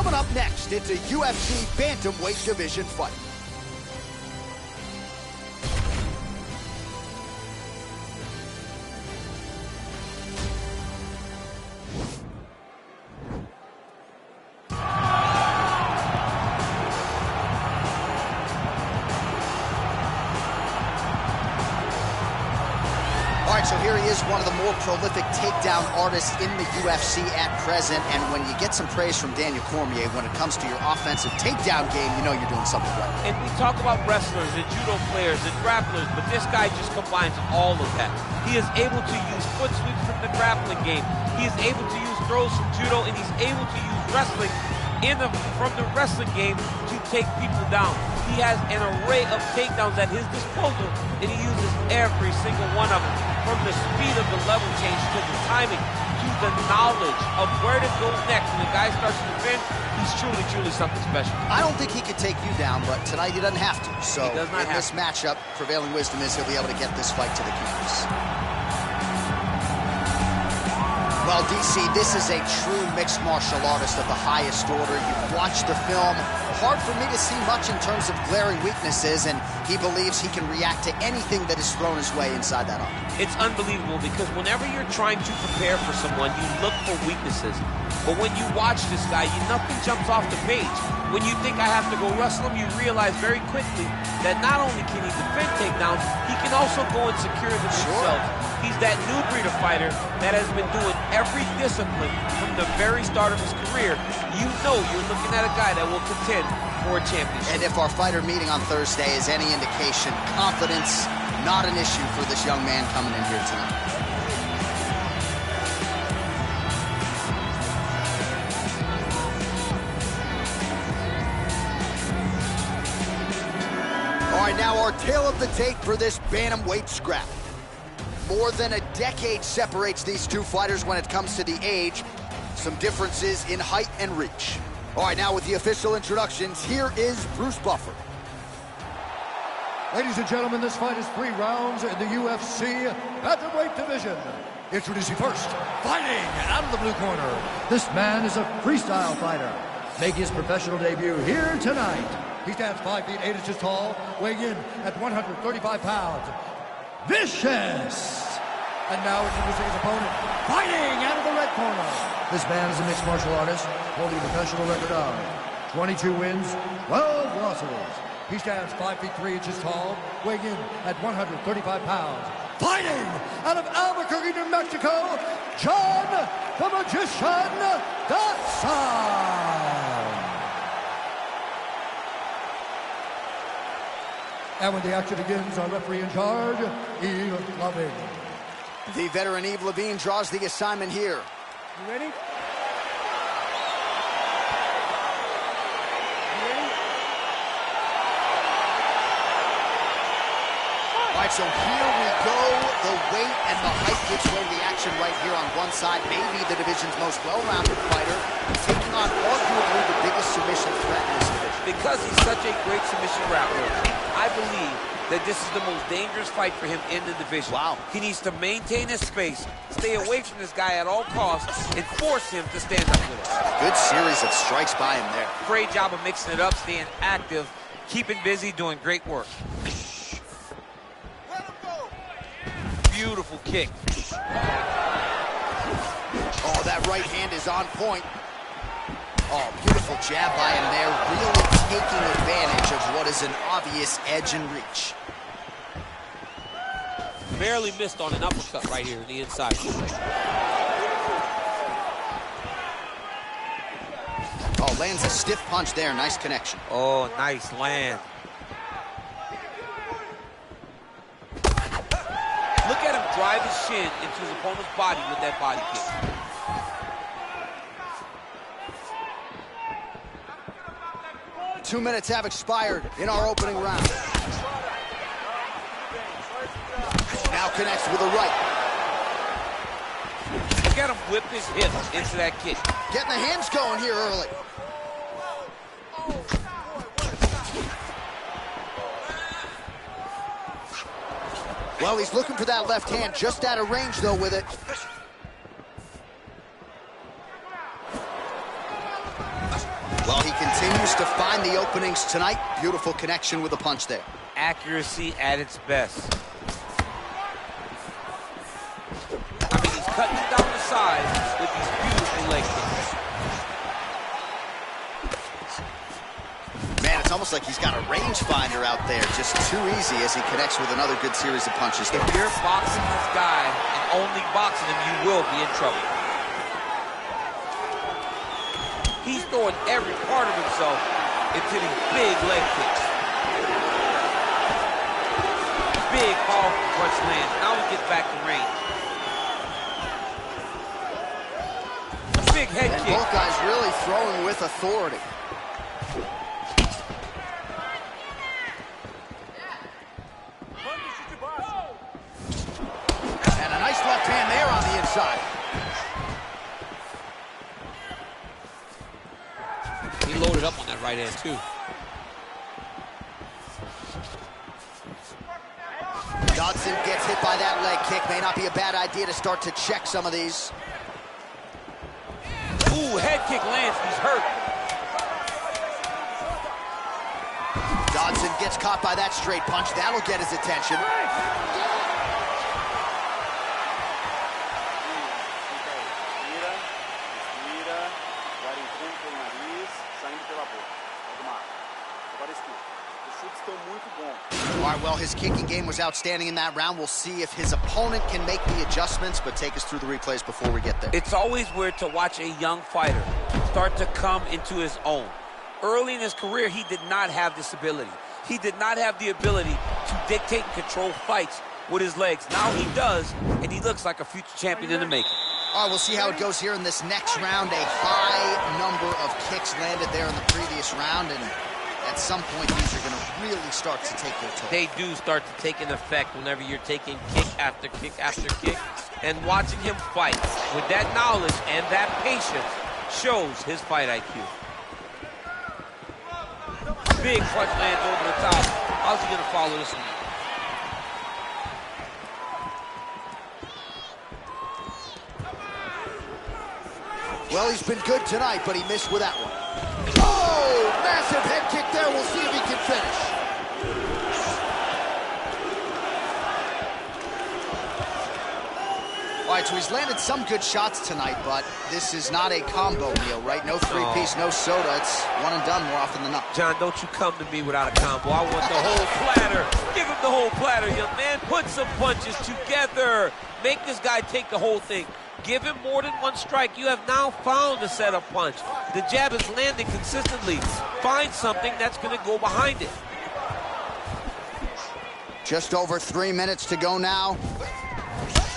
Coming up next, it's a UFC bantamweight division fight. All right, so here he is, one of the more prolific takedown artists in the UFC at present. And when you get some praise from Daniel Cormier when it comes to your offensive takedown game, you know you're doing something right. And we talk about wrestlers and judo players and grapplers, but this guy just combines all of that. He is able to use foot sweeps from the grappling game. He is able to use throws from judo, and he's able to use wrestling from the wrestling game to take people down. He has an array of takedowns at his disposal, and he uses every single one of them. From the speed of the level change to the timing to the knowledge of where to go next. When the guy starts to defend, he's truly, truly something special. I don't think he could take you down, but tonight he doesn't have to. So he does not in have this to. matchup, prevailing wisdom is he'll be able to get this fight to the canvas. Well, DC, this is a true mixed martial artist of the highest order. You've watched the film. Hard for me to see much in terms of glaring weaknesses, and he believes he can react to anything that is thrown his way inside that arm. It's unbelievable because whenever you're trying to prepare for someone, you look for weaknesses. But when you watch this guy, nothing jumps off the page. When you think I have to go wrestle him, you realize very quickly that not only can he defend takedowns, he can also go and secure them himself. He's that new breed of fighter that has been doing every discipline from the very start of his career. You know you're looking at a guy that will contend for a championship. And if our fighter meeting on Thursday is any indication, confidence, not an issue for this young man coming in here tonight. All right, now our tale of the tape for this bantamweight scrap. More than a decade separates these two fighters when it comes to the age. Some differences in height and reach. All right, now with the official introductions, here is Bruce Buffer. Ladies and gentlemen, this fight is 3 rounds in the UFC bantamweight division. Introducing first, fighting out of the blue corner. This man is a freestyle fighter, making his professional debut here tonight. He stands 5 feet 8 inches tall, weighing in at 135 pounds. Vicious! And now introducing his opponent, fighting out of the red corner. This man is a mixed martial artist, holding a professional record of 22 wins, 12 losses. He stands 5 feet 3 inches tall, weighing in at 135 pounds. Fighting out of Albuquerque, New Mexico, John the Magician Dotson. And when the action begins, our referee in charge, Eve Loving. The veteran Eve Levine draws the assignment here. You ready? You ready? All right, so here we go. The weight and the height gives way to the action right here on one side. Maybe the division's most well-rounded fighter, taking on arguably the biggest submission threat in this division. Because he's such a great submission grappler, I believe that this is the most dangerous fight for him in the division. Wow. He needs to maintain his space, stay away from this guy at all costs, and force him to stand up with us. Good series of strikes by him there. Great job of mixing it up, staying active, keeping busy, doing great work. Beautiful kick. Oh, that right hand is on point. Oh, beautiful jab by him there, really taking advantage of what is an obvious edge and reach. Barely missed on an uppercut right here on the inside. Oh, lands a stiff punch there, nice connection. Oh, nice land. Look at him drive his shin into his opponent's body with that body kick. 2 minutes have expired in our opening round. Now connects with a right. Look at him whip his hip into that kick. Getting the hands going here early. Well, he's looking for that left hand, just out of range, though, with it. continues to find the openings tonight. Beautiful connection with the punch there. Accuracy at its best. I mean, he's cutting it down the side with these beautiful leg kicks. Man, it's almost like he's got a rangefinder out there. Just too easy as he connects with another good series of punches. If you're boxing this guy and only boxing him, you will be in trouble. He's throwing every part of himself into these big leg kicks. Big, powerful punch lands. Now he gets back to range. Big head and kick. Both guys really throwing with authority. And a nice left hand there on the inside. He loaded up on that right hand, too. Dodson gets hit by that leg kick. May not be a bad idea to start to check some of these. Ooh, head kick lands. He's hurt. Dodson gets caught by that straight punch. That'll get his attention. All right, well, his kicking game was outstanding in that round. We'll see if his opponent can make the adjustments, but take us through the replays before we get there. It's always weird to watch a young fighter start to come into his own. Early in his career, he did not have this ability. He did not have the ability to dictate and control fights with his legs. Now he does, and he looks like a future champion in the making. All right, we'll see how it goes here in this next round. A high number of kicks landed there in the previous round, and at some point, these are going to really start to take their toll. They do start to take an effect whenever you're taking kick after kick after kick. And watching him fight with that knowledge and that patience shows his fight IQ. Big punch lands over the top. How's he going to follow this one? Well, he's been good tonight, but he missed with that one. Oh, massive head kick there. We'll see if he can finish. All right, so he's landed some good shots tonight, but this is not a combo meal, right? No three-piece, no soda. It's one and done more often than not. John, don't you come to me without a combo. I want the whole platter. Give him the whole platter, young man. Put some punches together. Make this guy take the whole thing. Give him more than one strike. You have now found a setup punch. The jab is landing consistently. Find something that's going to go behind it. Just over 3 minutes to go now.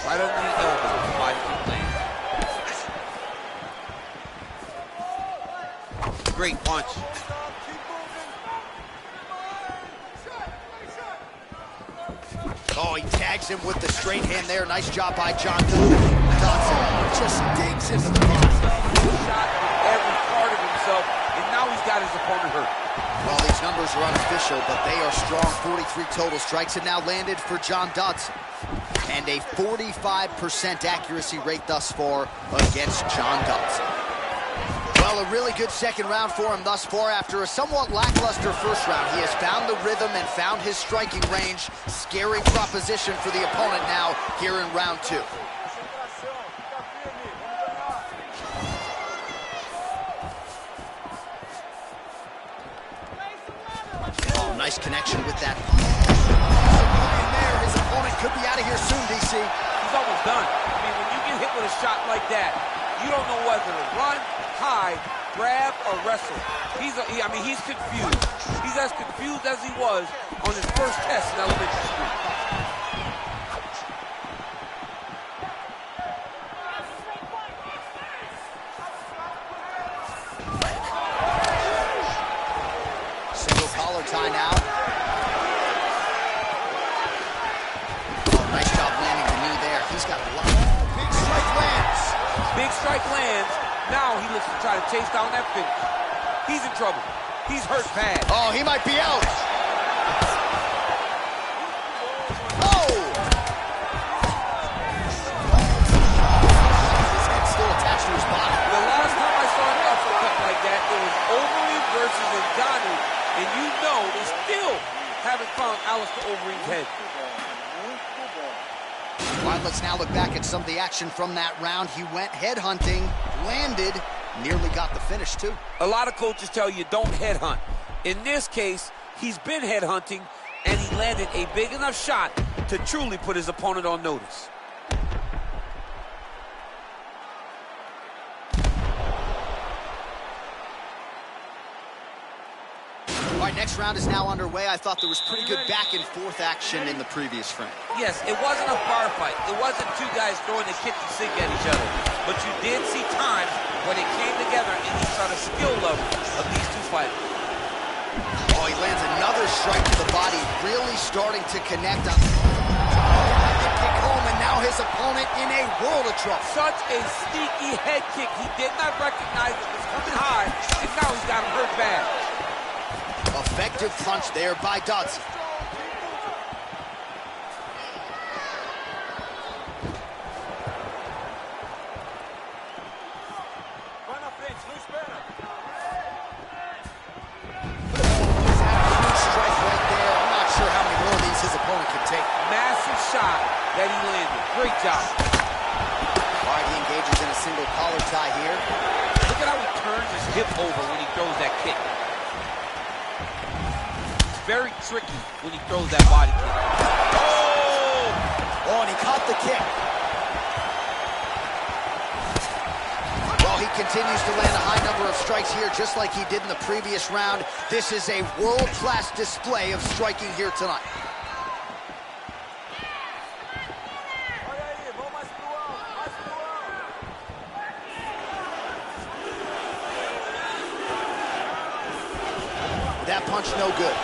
Right under the elbow. 5 feet land. Great punch. Oh, he tags him with the straight hand there. Nice job by Dodson just digs into the body. Shot with every part of himself, and now he's got his opponent hurt. Well, these numbers are unofficial, but they are strong. 43 total strikes have now landed for John Dodson. And a 45% accuracy rate thus far against John Dodson. Well, a really good second round for him thus far. After a somewhat lackluster first round, he has found the rhythm and found his striking range. Scary proposition for the opponent now here in round 2. Oh, nice connection with that punch. There, his opponent could be out of here soon, DC. He's almost done. I mean, when you get hit with a shot like that, you don't know whether to run, hide, grab, or wrestle. He's confused. He's as confused as he was on his first test in elementary school. Single collar tie now. Oh, nice job landing the knee there. He's got a lot. Big strike lands. Big strike lands. Now he looks to try to chase down that finish. He's in trouble. He's hurt bad. Oh, he might be out. Oh! His head's still attached to his body. The last time I saw an uppercut like that, it was overly versus haven't found Alistair Overeem's head. All right, let's now look back at some of the action from that round. He went headhunting, landed, nearly got the finish too. A lot of coaches tell you don't headhunt. In this case, he's been headhunting, and he landed a big enough shot to truly put his opponent on notice. All right, next round is now underway. I thought there was pretty good back and forth action in the previous frame. Yes, it wasn't a bar fight. It wasn't two guys throwing the kitchen sink at each other. But you did see times when it came together and you saw the skill level of these two fighters. Oh, he lands another strike to the body, really starting to connect on. Kick home, and now his opponent in a world of trouble. Such a sneaky head kick. He did not recognize it was coming high, and now he's got him hurt bad. Effective punch there by Dodson. Shot that he landed. Great job. All right, he engages in a single collar tie here. Look at how he turns his hip over when he throws that kick. It's very tricky when he throws that body kick. Oh, and he caught the kick. Well, he continues to land a high number of strikes here, just like he did in the previous round. This is a world-class display of striking here tonight. That punch no good.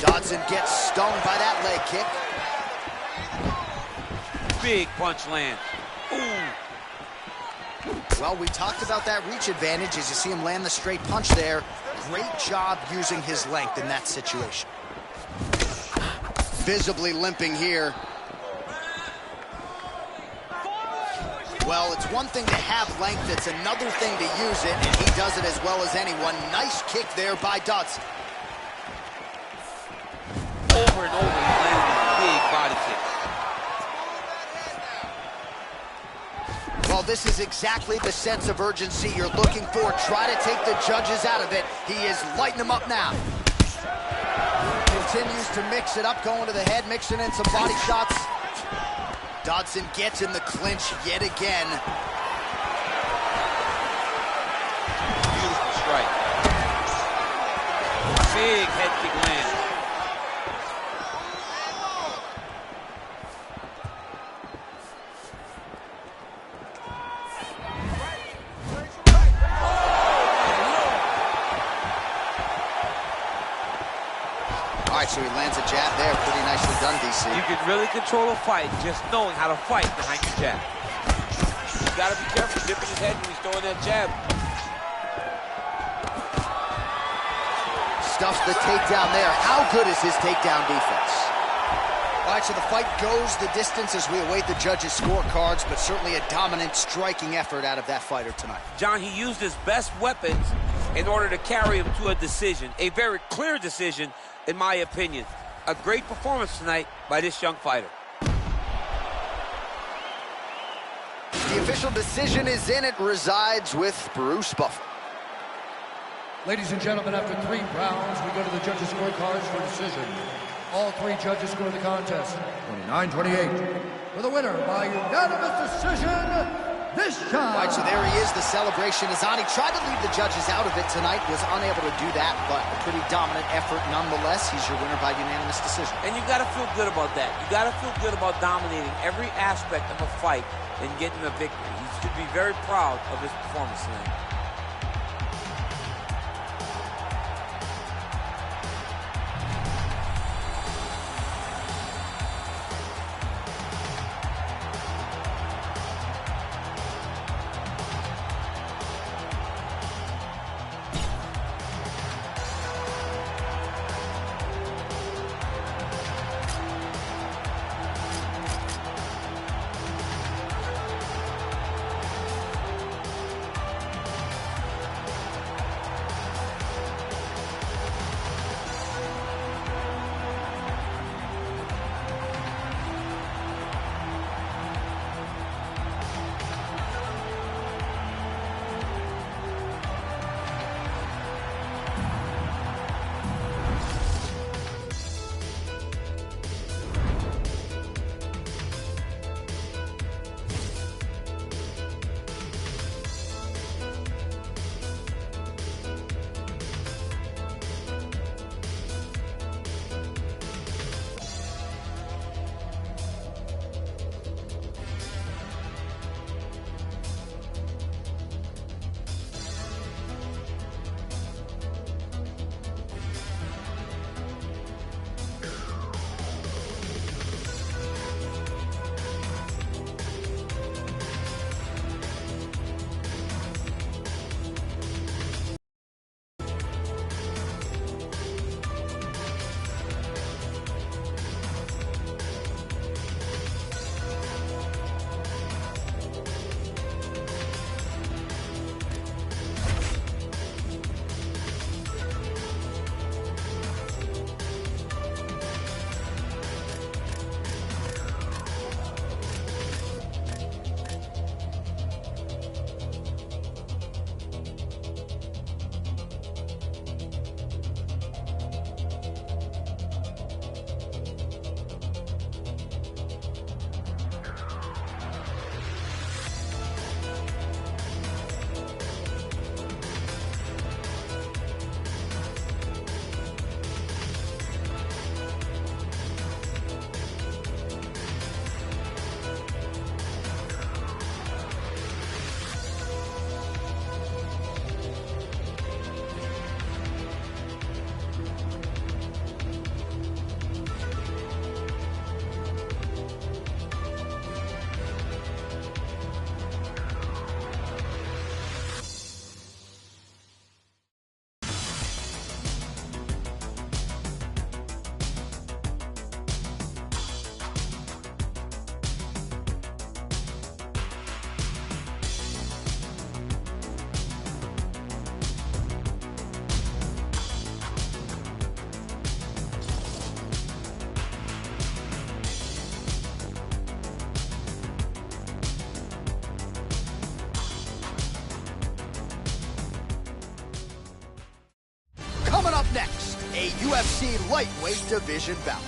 Dodson gets stung by that leg kick. Big punch lands. Ooh. Well, we talked about that reach advantage as you see him land the straight punch there. Great job using his length in that situation. Visibly limping here. Well, it's one thing to have length, it's another thing to use it, and he does it as well as anyone. Nice kick there by Dodson. Over and over, he landed a big body kick. Well, this is exactly the sense of urgency you're looking for. Try to take the judges out of it. He is lighting them up now. Continues to mix it up, going to the head, mixing in some body shots. Dodson gets in the clinch yet again. Beautiful strike. Big head kick land. All right, so he lands a jab there. Pretty nicely done, DC. You can really control a fight just knowing how to fight behind your jab. You gotta be careful dipping his head when he's throwing that jab. Stuffs the takedown there. How good is his takedown defense? All right, so the fight goes the distance as we await the judges' scorecards, but certainly a dominant striking effort out of that fighter tonight. John, he used his best weapons in order to carry him to a decision. A very clear decision, in my opinion. A great performance tonight by this young fighter. The official decision is in. It resides with Bruce Buffer. Ladies and gentlemen, after 3 rounds, we go to the judges' scorecards for decision. All 3 judges score the contest 29-28. For the winner by unanimous decision, this time. All right, so there he is. The celebration is on. He tried to leave the judges out of it tonight, was unable to do that, but a pretty dominant effort nonetheless. He's your winner by unanimous decision. And you got to feel good about that. You got to feel good about dominating every aspect of a fight and getting a victory. He should be very proud of his performance tonight. next, a UFC lightweight division bout.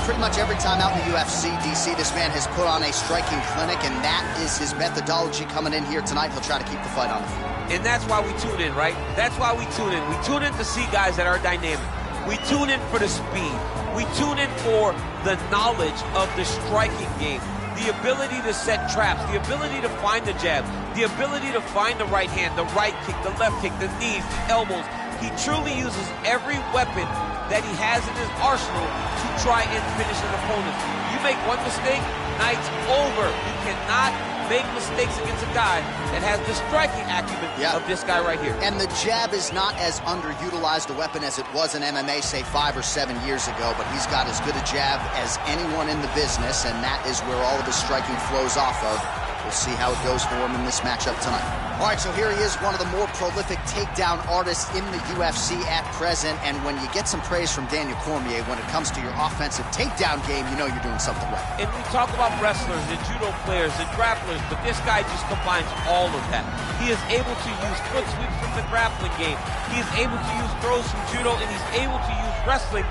Pretty much every time out in the UFC, DC, this man has put on a striking clinic, and that is his methodology coming in here tonight. He'll try to keep the fight on the feet. And that's why we tune in, right? That's why we tune in. We tune in to see guys that are dynamic. We tune in for the speed. We tune in for the knowledge of the striking game, the ability to set traps, the ability to find the jab, the ability to find the right hand, the right kick, the left kick, the knees, the elbows. He truly uses every weapon that he has in his arsenal to try and finish an opponent. You make one mistake, night's over. You cannot make mistakes against a guy that has the striking acumen of this guy right here. And the jab is not as underutilized a weapon as it was in MMA, say 5 or 7 years ago, but he's got as good a jab as anyone in the business, and that is where all of his striking flows off of. We'll see how it goes for him in this matchup tonight. All right, so here he is, one of the more prolific takedown artists in the UFC at present, and when you get some praise from Daniel Cormier when it comes to your offensive takedown game, you know you're doing something right. And we talk about wrestlers and judo players and grapplers, but this guy just combines all of that. He is able to use foot sweeps from the grappling game. He is able to use throws from judo, and he's able to use wrestling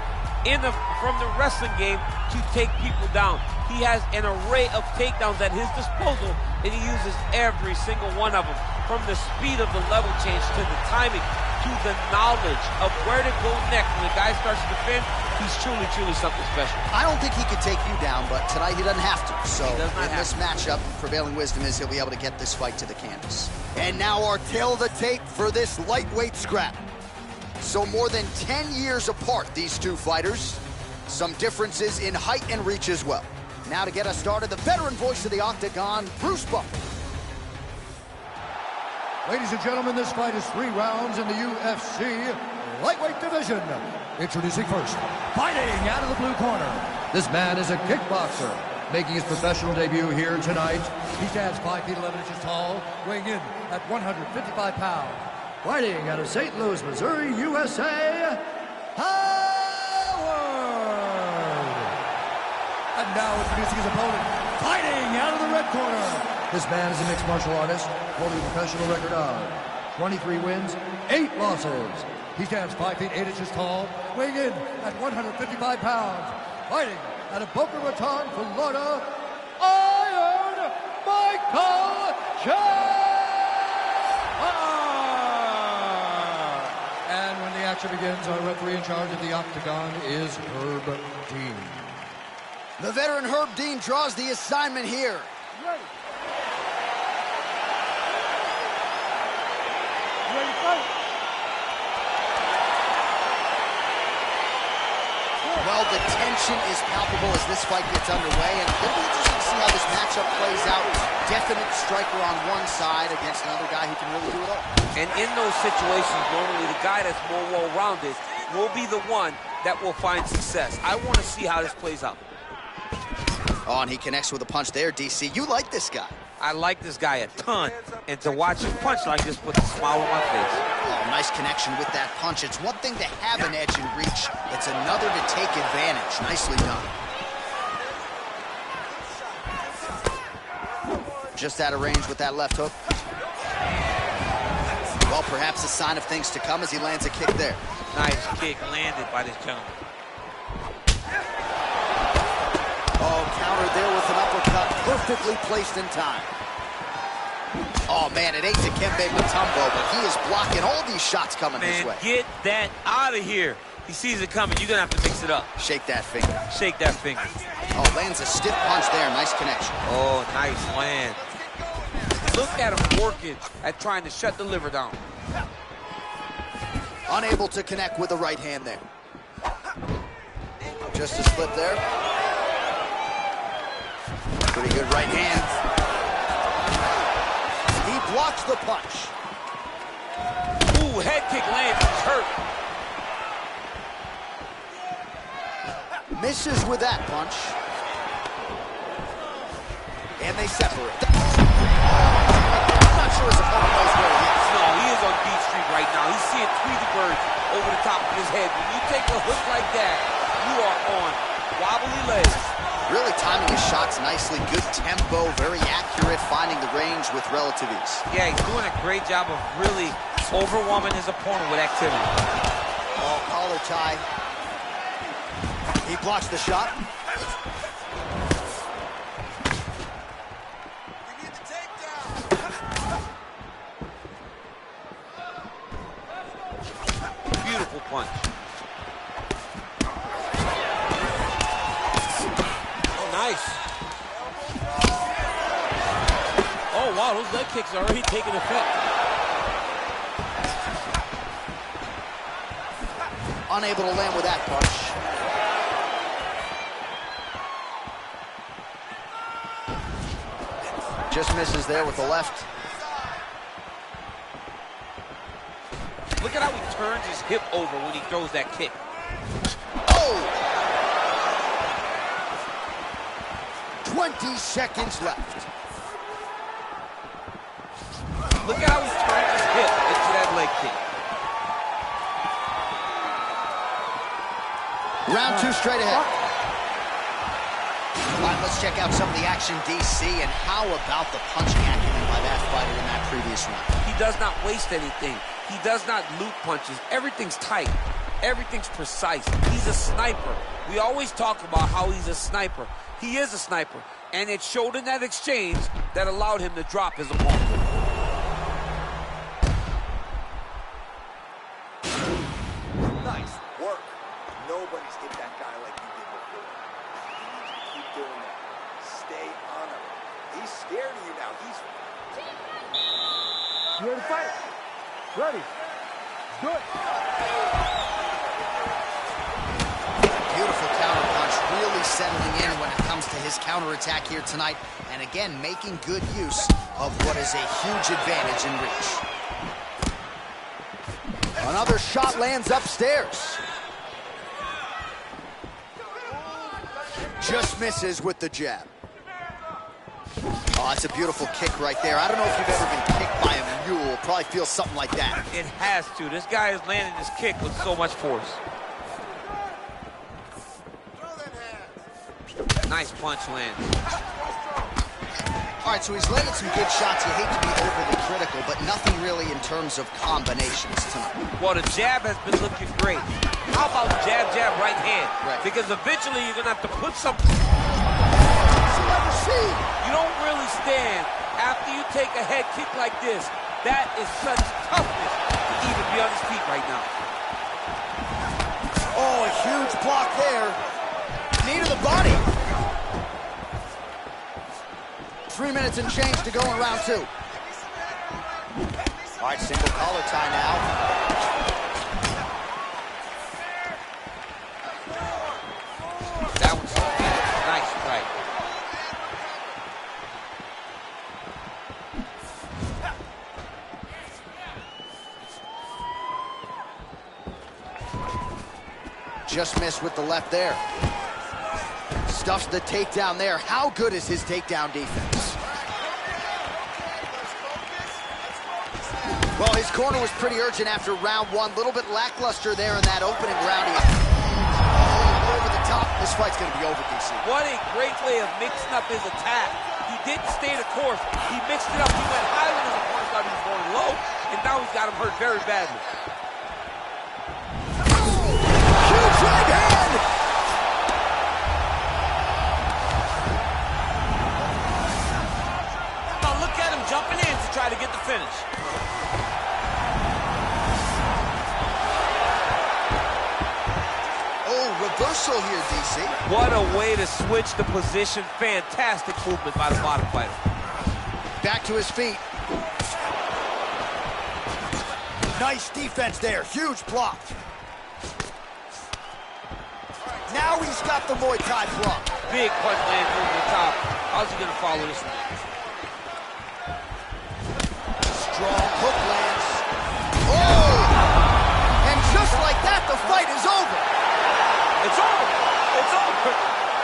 from the wrestling game to take people down. He has an array of takedowns at his disposal, and he uses every single one of them. From the speed of the level change to the timing to the knowledge of where to go next. When the guy starts to defend, he's truly, truly something special. I don't think he could take you down, but tonight he doesn't have to. So in this matchup, prevailing wisdom is he'll be able to get this fight to the canvas. And now our tail of the tape for this lightweight scrap. So more than 10 years apart, these two fighters. Some differences in height and reach as well. Now to get us started, the veteran voice of the Octagon, Bruce Buffer. Ladies and gentlemen, this fight is 3 rounds in the UFC lightweight division. Introducing first, fighting out of the blue corner. This man is a kickboxer, making his professional debut here tonight. He stands 5 feet 11 inches tall, weighing in at 155 pounds. Fighting out of St. Louis, Missouri, USA, Howard. And now introducing his opponent, fighting out of the red corner. This man is a mixed martial artist, holding a professional record of 23 wins, 8 losses. He stands 5 feet 8 inches tall, weighing in at 155 pounds. Fighting out of Boca Raton, Florida, Iron Michael And when the action begins, our referee in charge of the Octagon is Herb Dean. The veteran Herb Dean draws the assignment here. Ready. Ready to fight. Well, the tension is palpable as this fight gets underway, and it'll be interesting to see how this matchup plays out. Definite striker on one side against another guy who can really do it all. And in those situations, normally the guy that's more well-rounded will be the one that will find success. I want to see how this plays out. Oh, and he connects with a punch there, DC. You like this guy. I like this guy a ton, and to watch him punch like this puts a smile on my face. Oh, nice connection with that punch. It's one thing to have an edge and reach. It's another to take advantage. Nicely done. Just out of range with that left hook. Well, perhaps a sign of things to come as he lands a kick there. Nice kick landed by this gentleman. Oh, countered there with an uppercut, perfectly placed in time. Oh, man, it ain't Dikembe Mutombo, but he is blocking all these shots coming his way. Get that out of here. He sees it coming. You're going to have to mix it up. Shake that finger. Shake that finger. Oh, lands a stiff punch there. Nice connection. Oh, nice land. Look at him working at trying to shut the liver down. Unable to connect with the right hand there. Just a slip there. Pretty good right hand. He blocks the punch. Ooh, head kick lands. He's hurt. Misses with that punch. And they separate. I'm not sure his opponent knows where he is. No, he is on Beat Street right now. He's seeing Tweety Bird over the top of his head. When you take a hook like that, you are on wobbly legs. Really timing his shots nicely. Good tempo, very accurate, finding the range with relative ease. Yeah, he's doing a great job of really overwhelming his opponent with activity. Oh, collar tie. He blocks the shot. Beautiful punch. Oh, nice. Oh, wow, those leg kicks are already taking effect. Unable to land with that punch. Just misses there with the left. Look at how he turns his hip over when he throws that kick. Oh! 20 seconds left. Look at how he turns his hip into that leg kick. Round two straight ahead. All right, let's check out some of the action, DC, and how about the punching acumen by that fighter in that previous round? He does not waste anything. He does not loop punches. Everything's tight. Everything's precise. He's a sniper. We always talk about how he's a sniper. He is a sniper, and it showed in that exchange that allowed him to drop his opponent. Nice work. Nobody's hit that guy like you did before. You need to keep doing that. Stay on him. He's scared of you now. You ready to fight? Ready. Good. Beautiful counter punch, really settling in when it comes to his counterattack here tonight. And again, making good use of what is a huge advantage in reach. Another shot lands upstairs. Just misses with the jab. Oh, that's a beautiful kick right there. I don't know if you've ever been kicked by a mule. Probably feels something like that. It has to. This guy is landing this kick with so much force. Nice punch land. All right, so he's landed some good shots. You hate to be overly critical, but nothing really in terms of combinations tonight. Well, the jab has been looking great. How about jab, jab, right hand? Right. Because eventually you're going to have to put something. You don't really stand after you take a head kick like this. That is such toughness to even be on his feet right now. Oh, a huge block there. Knee to the body. 3 minutes and change to go in round two. All right, single collar tie now. That was nice strike. Just missed with the left there. Stuffs the takedown there. How good is his takedown defense? Well, his corner was pretty urgent after round one. A little bit lackluster there in that opening round. Over the top. This fight's going to be over, DC. What a great way of mixing up his attack. He didn't stay the course. He mixed it up. He went high when his opponent thought he was going low, and now he's got him hurt very badly. Huge right hand! Now look at him jumping in to try to get the finish. Reversal here, DC. What a way to switch the position. Fantastic movement by the bottom fighter. Back to his feet. Nice defense there. Huge block. Now he's got the Muay Thai block. Big punch lands over the top. How's he going to follow this one? Strong hook lands. Oh! And just like that, the fight is over. It's over! It's over!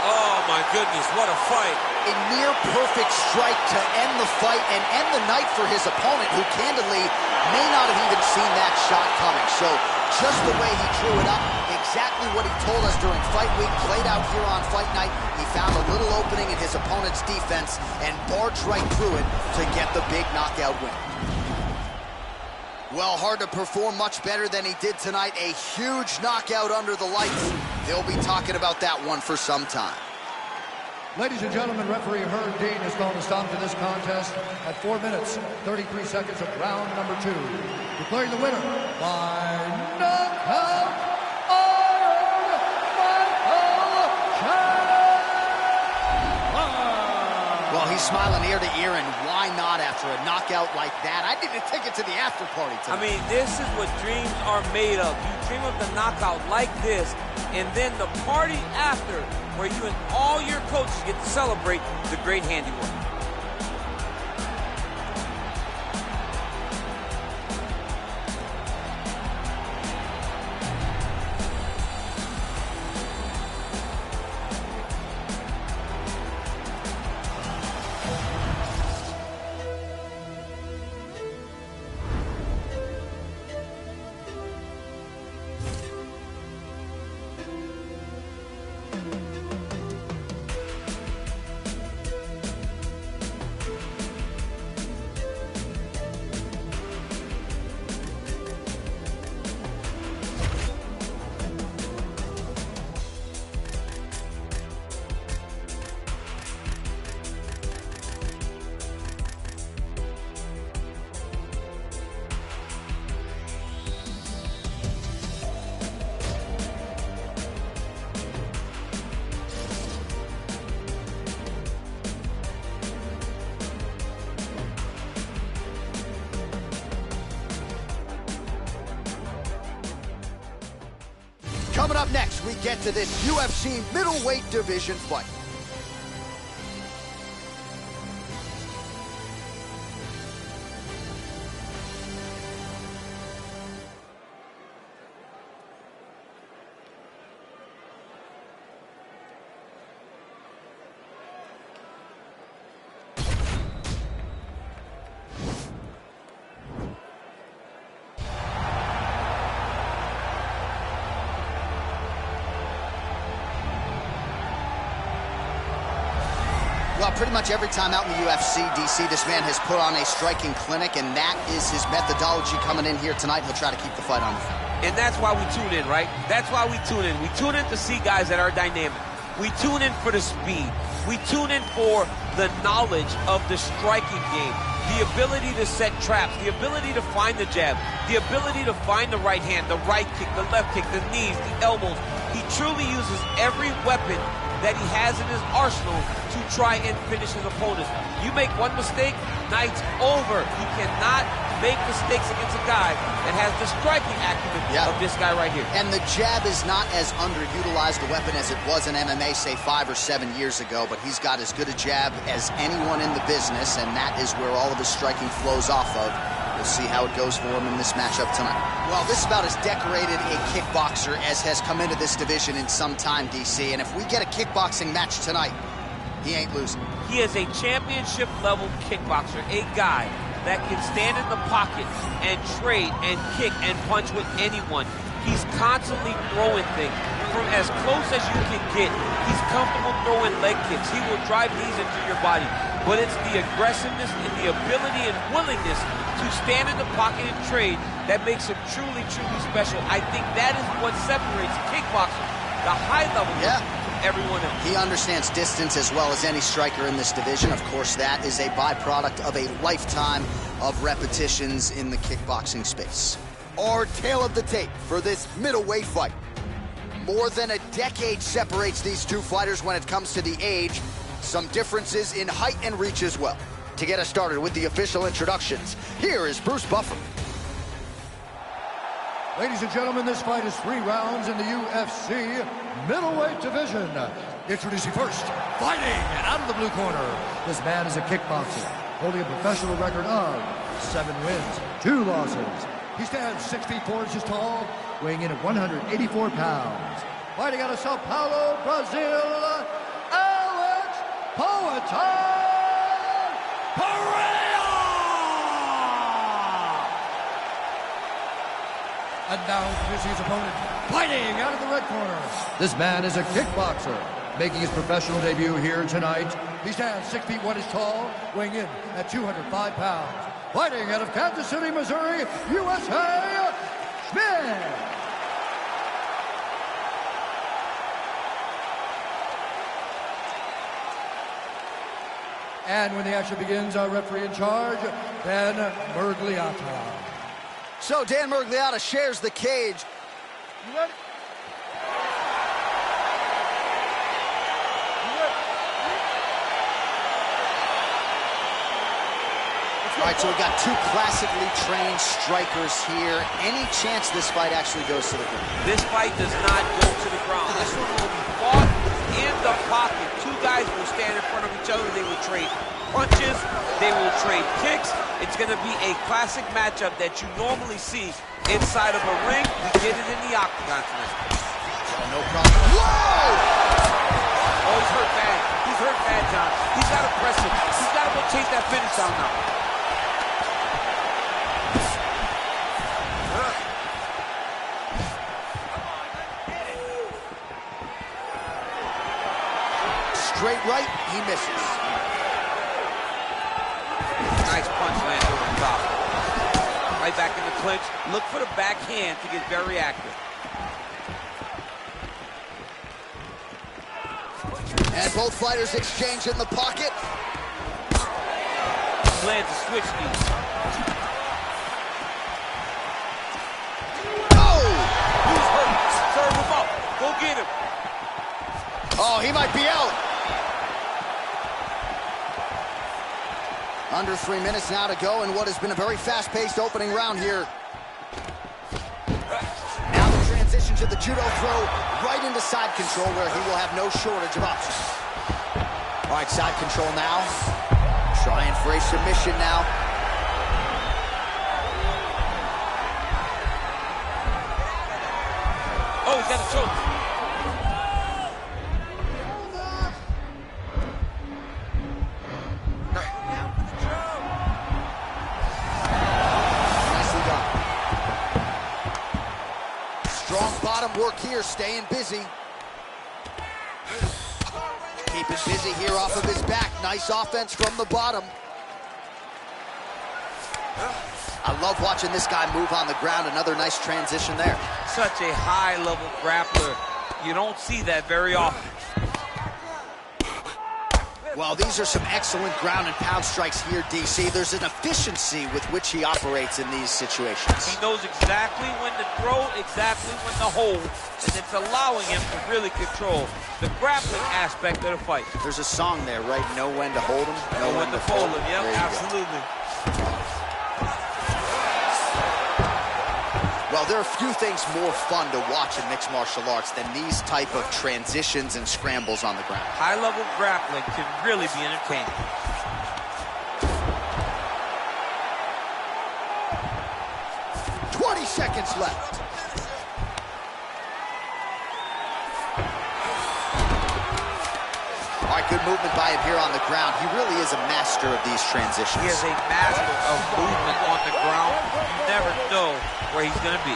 Oh, my goodness, what a fight. A near-perfect strike to end the fight and end the night for his opponent, who candidly may not have even seen that shot coming. So, just the way he drew it up, exactly what he told us during fight week, played out here on fight night. He found a little opening in his opponent's defense and barged right through it to get the big knockout win. Well, hard to perform much better than he did tonight. A huge knockout under the lights. They'll be talking about that one for some time. Ladies and gentlemen, referee Herb Dean has called a stop to this contest at 4 minutes, 33 seconds of round number 2. Declaring the winner by knockout, Iron Michael. Well, he's smiling ear to ear, and why not after a knockout like that? I need a ticket to the after party tonight. I mean, this is what dreams are made of. You dream of the knockout like this, and then the party after, where you and all your coaches get to celebrate the great handiwork. Coming up next, we get to this UFC middleweight division fight. Well, pretty much every time out in the UFC, DC, this man has put on a striking clinic, and that is his methodology coming in here tonight. He'll try to keep the fight on the field. And that's why we tune in, right? That's why we tune in. We tune in to see guys that are dynamic. We tune in for the speed. We tune in for the knowledge of the striking game, the ability to set traps, the ability to find the jab, the ability to find the right hand, the right kick, the left kick, the knees, the elbows. He truly uses every weapon that he has in his arsenal to try and finish his opponents. You make one mistake, night's over. You cannot make mistakes against a guy that has the striking acumen of this guy right here. And the jab is not as underutilized a weapon as it was in MMA, say 5 or 7 years ago, but he's got as good a jab as anyone in the business, and that is where all of his striking flows off of. We'll see how it goes for him in this matchup tonight. Well, this is about as decorated a kickboxer as has come into this division in some time, DC. And if we get a kickboxing match tonight, he ain't losing. He is a championship-level kickboxer, a guy that can stand in the pocket and trade and kick and punch with anyone. He's constantly throwing things from as close as you can get. He's comfortable throwing leg kicks. He will drive knees into your body. But it's the aggressiveness and the ability and willingness to stand in the pocket and trade that makes him truly, truly special. I think that is what separates kickboxing, the high level, from everyone else. He understands distance as well as any striker in this division. Of course, that is a byproduct of a lifetime of repetitions in the kickboxing space. Our tale of the tape for this middleweight fight. More than a decade separates these two fighters when it comes to the age. Some differences in height and reach as well. To get us started with the official introductions, here is Bruce Buffer. Ladies and gentlemen, this fight is 3 rounds in the UFC middleweight division. Introducing first, fighting out of the blue corner. This man is a kickboxer, holding a professional record of 7 wins, 2 losses. He stands 6 feet 4 inches tall, weighing in at 184 pounds. Fighting out of Sao Paulo, Brazil, Alex Poatan Pereira! And now introducing his opponent, fighting out of the red corner. This man is a kickboxer, making his professional debut here tonight. He stands 6 feet 1 inches tall, weighing in at 205 pounds. Fighting out of Kansas City, Missouri, USA, Smith. And when the action begins, our referee in charge, Dan Murgliata. So Dan Murgliata shares the cage. You ready? All right, so we've got 2 classically trained strikers here. Any chance this fight actually goes to the ground? This fight does not go to the ground. This one will be fought in the pocket. 2 guys will stand in front of each other. They will trade punches. They will trade kicks. It's going to be a classic matchup that you normally see inside of a ring. We get it in the octagon tonight. No problem. Whoa! Oh, he's hurt bad. He's hurt bad, John. He's got to press him. He's got to go chase that finish down now. Straight right, he misses. Nice punch landed over the top. Right back in the clinch. Look for the backhand to get very active. And both fighters exchange in the pocket. Lands a switch knee. Oh! Who's hurt? Serve him up. Go get him. Oh, he might be out. Under 3 minutes now to go in what has been a very fast-paced opening round here. Now the transition to the judo throw right into side control where he will have no shortage of options. All right, side control now. Trying for a submission now. Oh, he's got a choke. Bottom work here, staying busy. Keep it busy here off of his back. Nice offense from the bottom. I love watching this guy move on the ground. Another nice transition there. Such a high-level grappler. You don't see that very often. Well, these are some excellent ground and pound strikes here, DC. There's an efficiency with which he operates in these situations. He knows exactly when to throw, exactly when to hold, and it's allowing him to really control the grappling aspect of the fight. There's a song there, right? Know when to hold him, know when to fold him. Yep, absolutely. Well, there are few things more fun to watch in mixed martial arts than these type of transitions and scrambles on the ground. High-level grappling can really be entertaining. Seconds left. All right, good movement by him here on the ground. He really is a master of these transitions. He is a master of movement on the ground. You never know where he's going to be.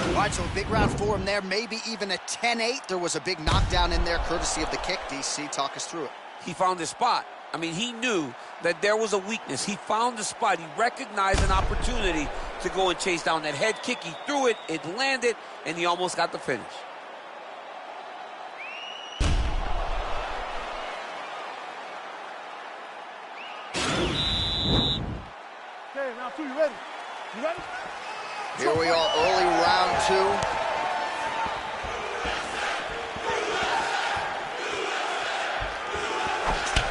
All right, so a big round for him there, maybe even a 10-8. There was a big knockdown in there, courtesy of the kick. DC, talk us through it. He found his spot. I mean, he knew that there was a weakness. He found the spot. He recognized an opportunity to go and chase down that head kick. He threw it, it landed, and he almost got the finish. Okay, round two, you ready? You ready? Here we are, early round two.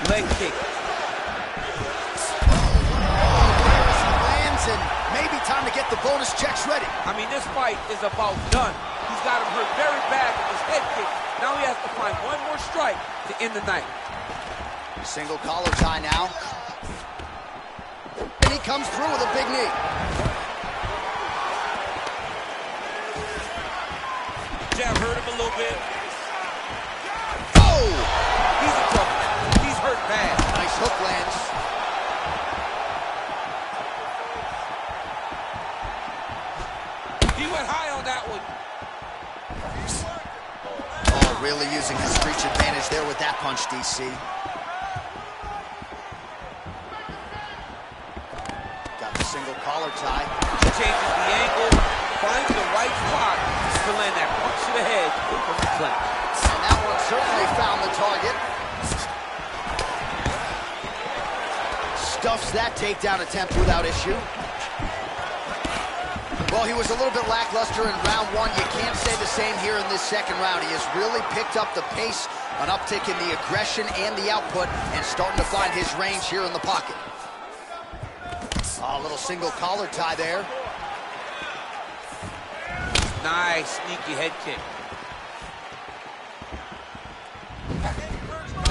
Leg kick. Lands, and maybe time to get the bonus checks ready. I mean, this fight is about done. He's got him hurt very bad with his head kick. Now he has to find one more strike to end the night. Single collar tie now. And he comes through with a big knee. Jab hurt him a little bit. Oh! He's in trouble. He's hurt bad. Nice hook lands. He went high on that one. Oh, really using his reach advantage there with that punch, DC. Got the single collar tie. He changes the angle, finds the right spot to land that punch to the head from the clinch. And that one certainly found the target. Stuffs that takedown attempt without issue. Well, he was a little bit lackluster in round one. You can't say the same here in this second round. He has really picked up the pace, an uptick in the aggression and the output, and starting to find his range here in the pocket. A little single collar tie there. Nice, sneaky head kick.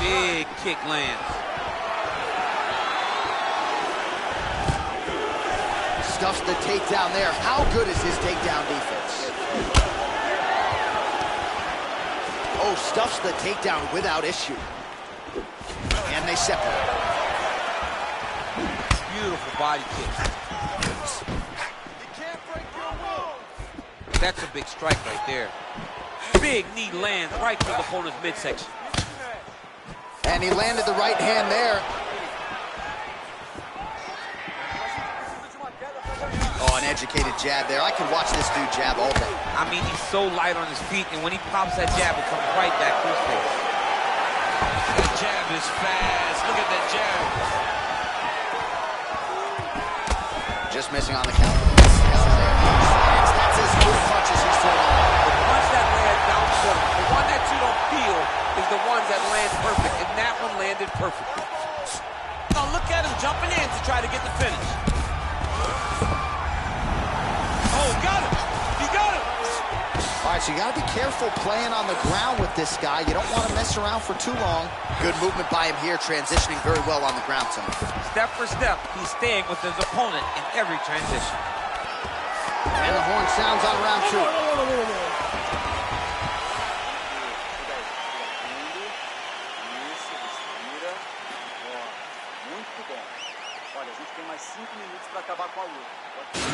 Big kick lands. Stuffs the takedown there. How good is his takedown defense? Oh, stuffs the takedown without issue. And they separate. Beautiful body kick. That's a big strike right there. Big knee lands right to the opponent's midsection. And he landed the right hand there. Oh, an educated jab there. I can watch this dude jab all day. I mean, he's so light on his feet, and when he pops that jab, it comes right back to his face. That jab is fast. Look at that jab. Just missing on the counter. That's as good a punch as he's thrown. The punch that lands down short, the one that you don't feel is the ones that land perfect, and that one landed perfectly. Now look at him jumping in to try to get the finish. Oh, got him! He got him! All right, so you got to be careful playing on the ground with this guy. You don't want to mess around for too long. Good movement by him here, transitioning very well on the ground tonight. Step for step, he's staying with his opponent in every transition. And the horn sounds on round two.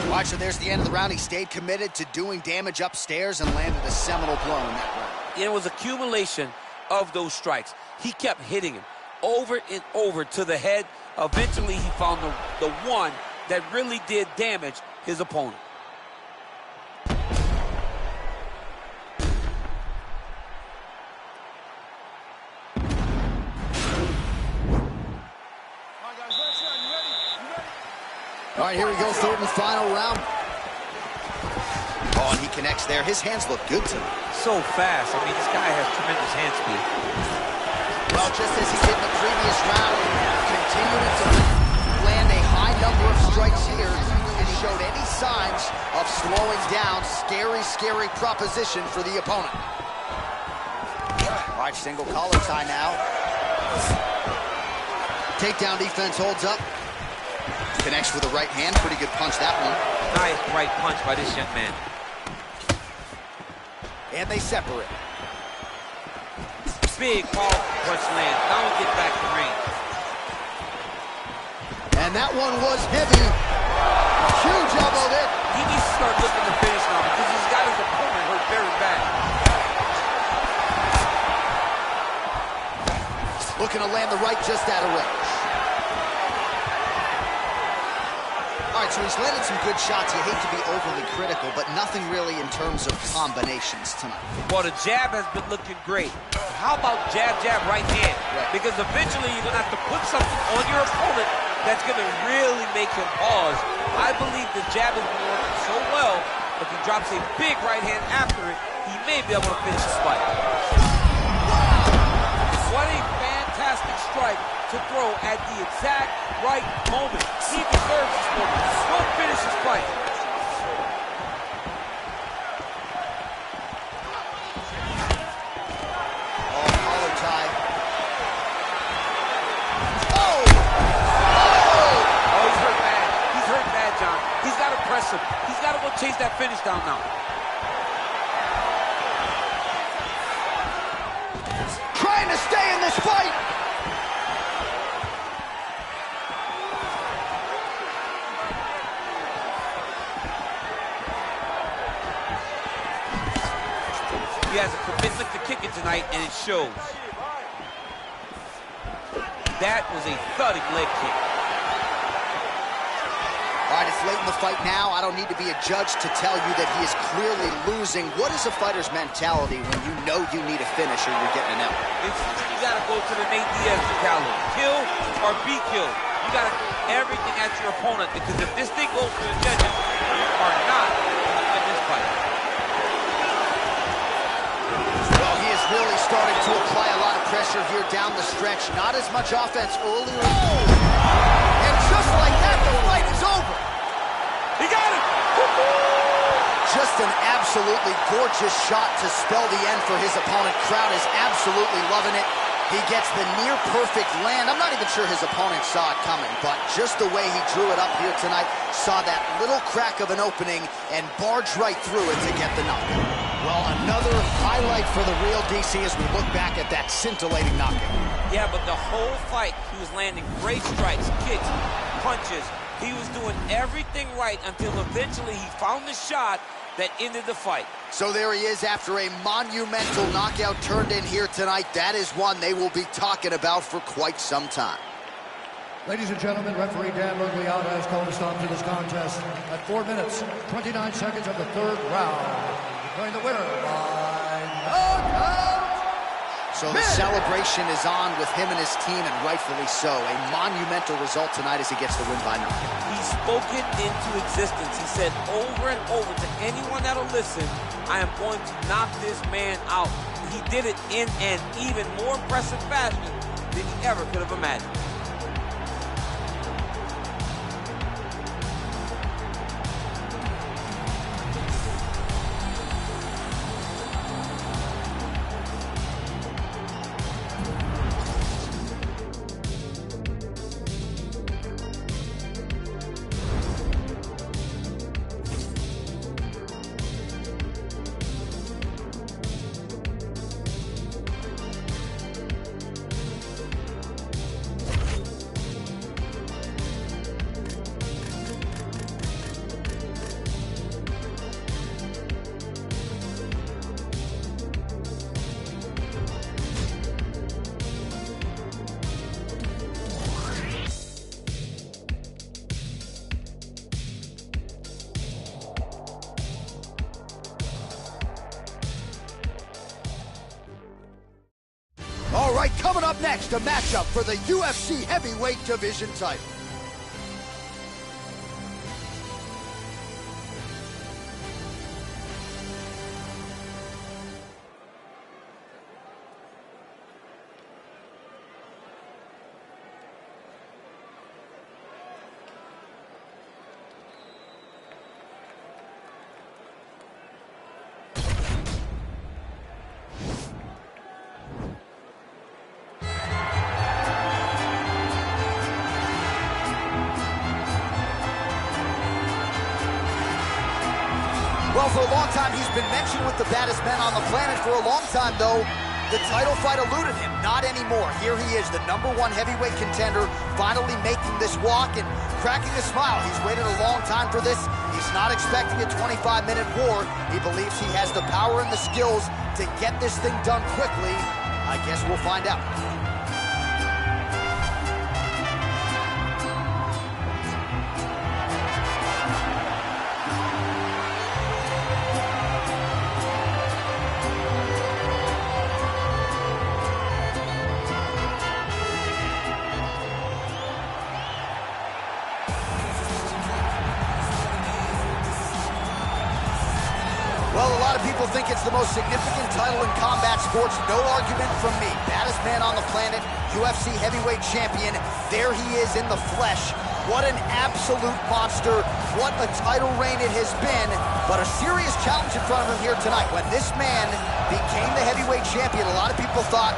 All right, so there's the end of the round. He stayed committed to doing damage upstairs and landed a seminal blow in that round. It was accumulation of those strikes. He kept hitting him over and over to the head. Eventually, he found the one that really did damage his opponent. All right, here we go, third and final round. Oh, and he connects there. His hands look good to me. So fast. I mean, this guy has tremendous hand speed. Well, just as he did in the previous round, continuing to land a high number of strikes here, and he showed any signs of slowing down. Scary, scary proposition for the opponent. All right, single collar tie now. Takedown defense holds up. Connects with a right hand. Pretty good punch, that one. Nice right punch by this young man. And they separate. Big, powerful punch lands. Now we get back to range. And that one was heavy. Huge elbow there. He needs to start looking to finish now because he's got his opponent hurt very bad. Looking to land the right just out of range. All right, so he's landed some good shots. You hate to be overly critical, but nothing really in terms of combinations tonight. Well, the jab has been looking great. How about jab, jab, right hand? Right. Because eventually you're going to have to put something on your opponent that's going to really make him pause. I believe the jab has been working so well, if he drops a big right hand after it, he may be able to finish the fight. What a fantastic strike to throw at the exact right moment. He deserves this moment. Go finish his fight. Oh, collar tie. Oh! Oh, he's hurt bad. He's hurt bad, John. He's got to press him. He's got to go chase that finish down now. Trying to stay in this fight. He has a commitment to kicking tonight, and it shows. That was a thudding leg kick. All right, it's late in the fight now. I don't need to be a judge to tell you that he is clearly losing. What is a fighter's mentality when you know you need a finish or you're getting an L? You got to go to the Nate Diaz mentality. Kill or be killed. You got to do everything at your opponent, because if this thing goes to the judges, you are not going to win this fight. Well, he is really starting to apply a lot of pressure here down the stretch. Not as much offense earlier. Oh! And just like that, the fight is over. He got it! Just an absolutely gorgeous shot to spell the end for his opponent. Crowd is absolutely loving it. He gets the near-perfect land. I'm not even sure his opponent saw it coming, but just the way he drew it up here tonight, saw that little crack of an opening and barged right through it to get the knockout. Well, another highlight for the real DC as we look back at that scintillating knockout. Yeah, but the whole fight, he was landing great strikes, kicks, punches. He was doing everything right until eventually he found the shot that ended the fight. So there he is after a monumental knockout turned in here tonight. That is one they will be talking about for quite some time. Ladies and gentlemen, referee Dan Lugliotta has called a stop to this contest at 4 minutes, 29 seconds of the third round. Declaring the winner by knockout. So the celebration is on with him and his team, and rightfully so. A monumental result tonight as he gets the win by knockout. He spoke it into existence. He said over and over to anyone that'll listen, I am going to knock this man out. He did it in an even more impressive fashion than he ever could have imagined. All right, coming up next, a matchup for the UFC heavyweight division title. Well, for a long time, he's been mentioned with the baddest men on the planet. For a long time, though, the title fight eluded him. Not anymore. Here he is, the #1 heavyweight contender, finally making this walk and cracking a smile. He's waited a long time for this. He's not expecting a 25-minute war. He believes he has the power and the skills to get this thing done quickly. I guess we'll find out. Well, a lot of people think it's the most significant title in combat sports. No argument from me. Baddest man on the planet, UFC heavyweight champion. There he is in the flesh. What an absolute monster. What a title reign it has been. But a serious challenge in front of him here tonight. When this man became the heavyweight champion, a lot of people thought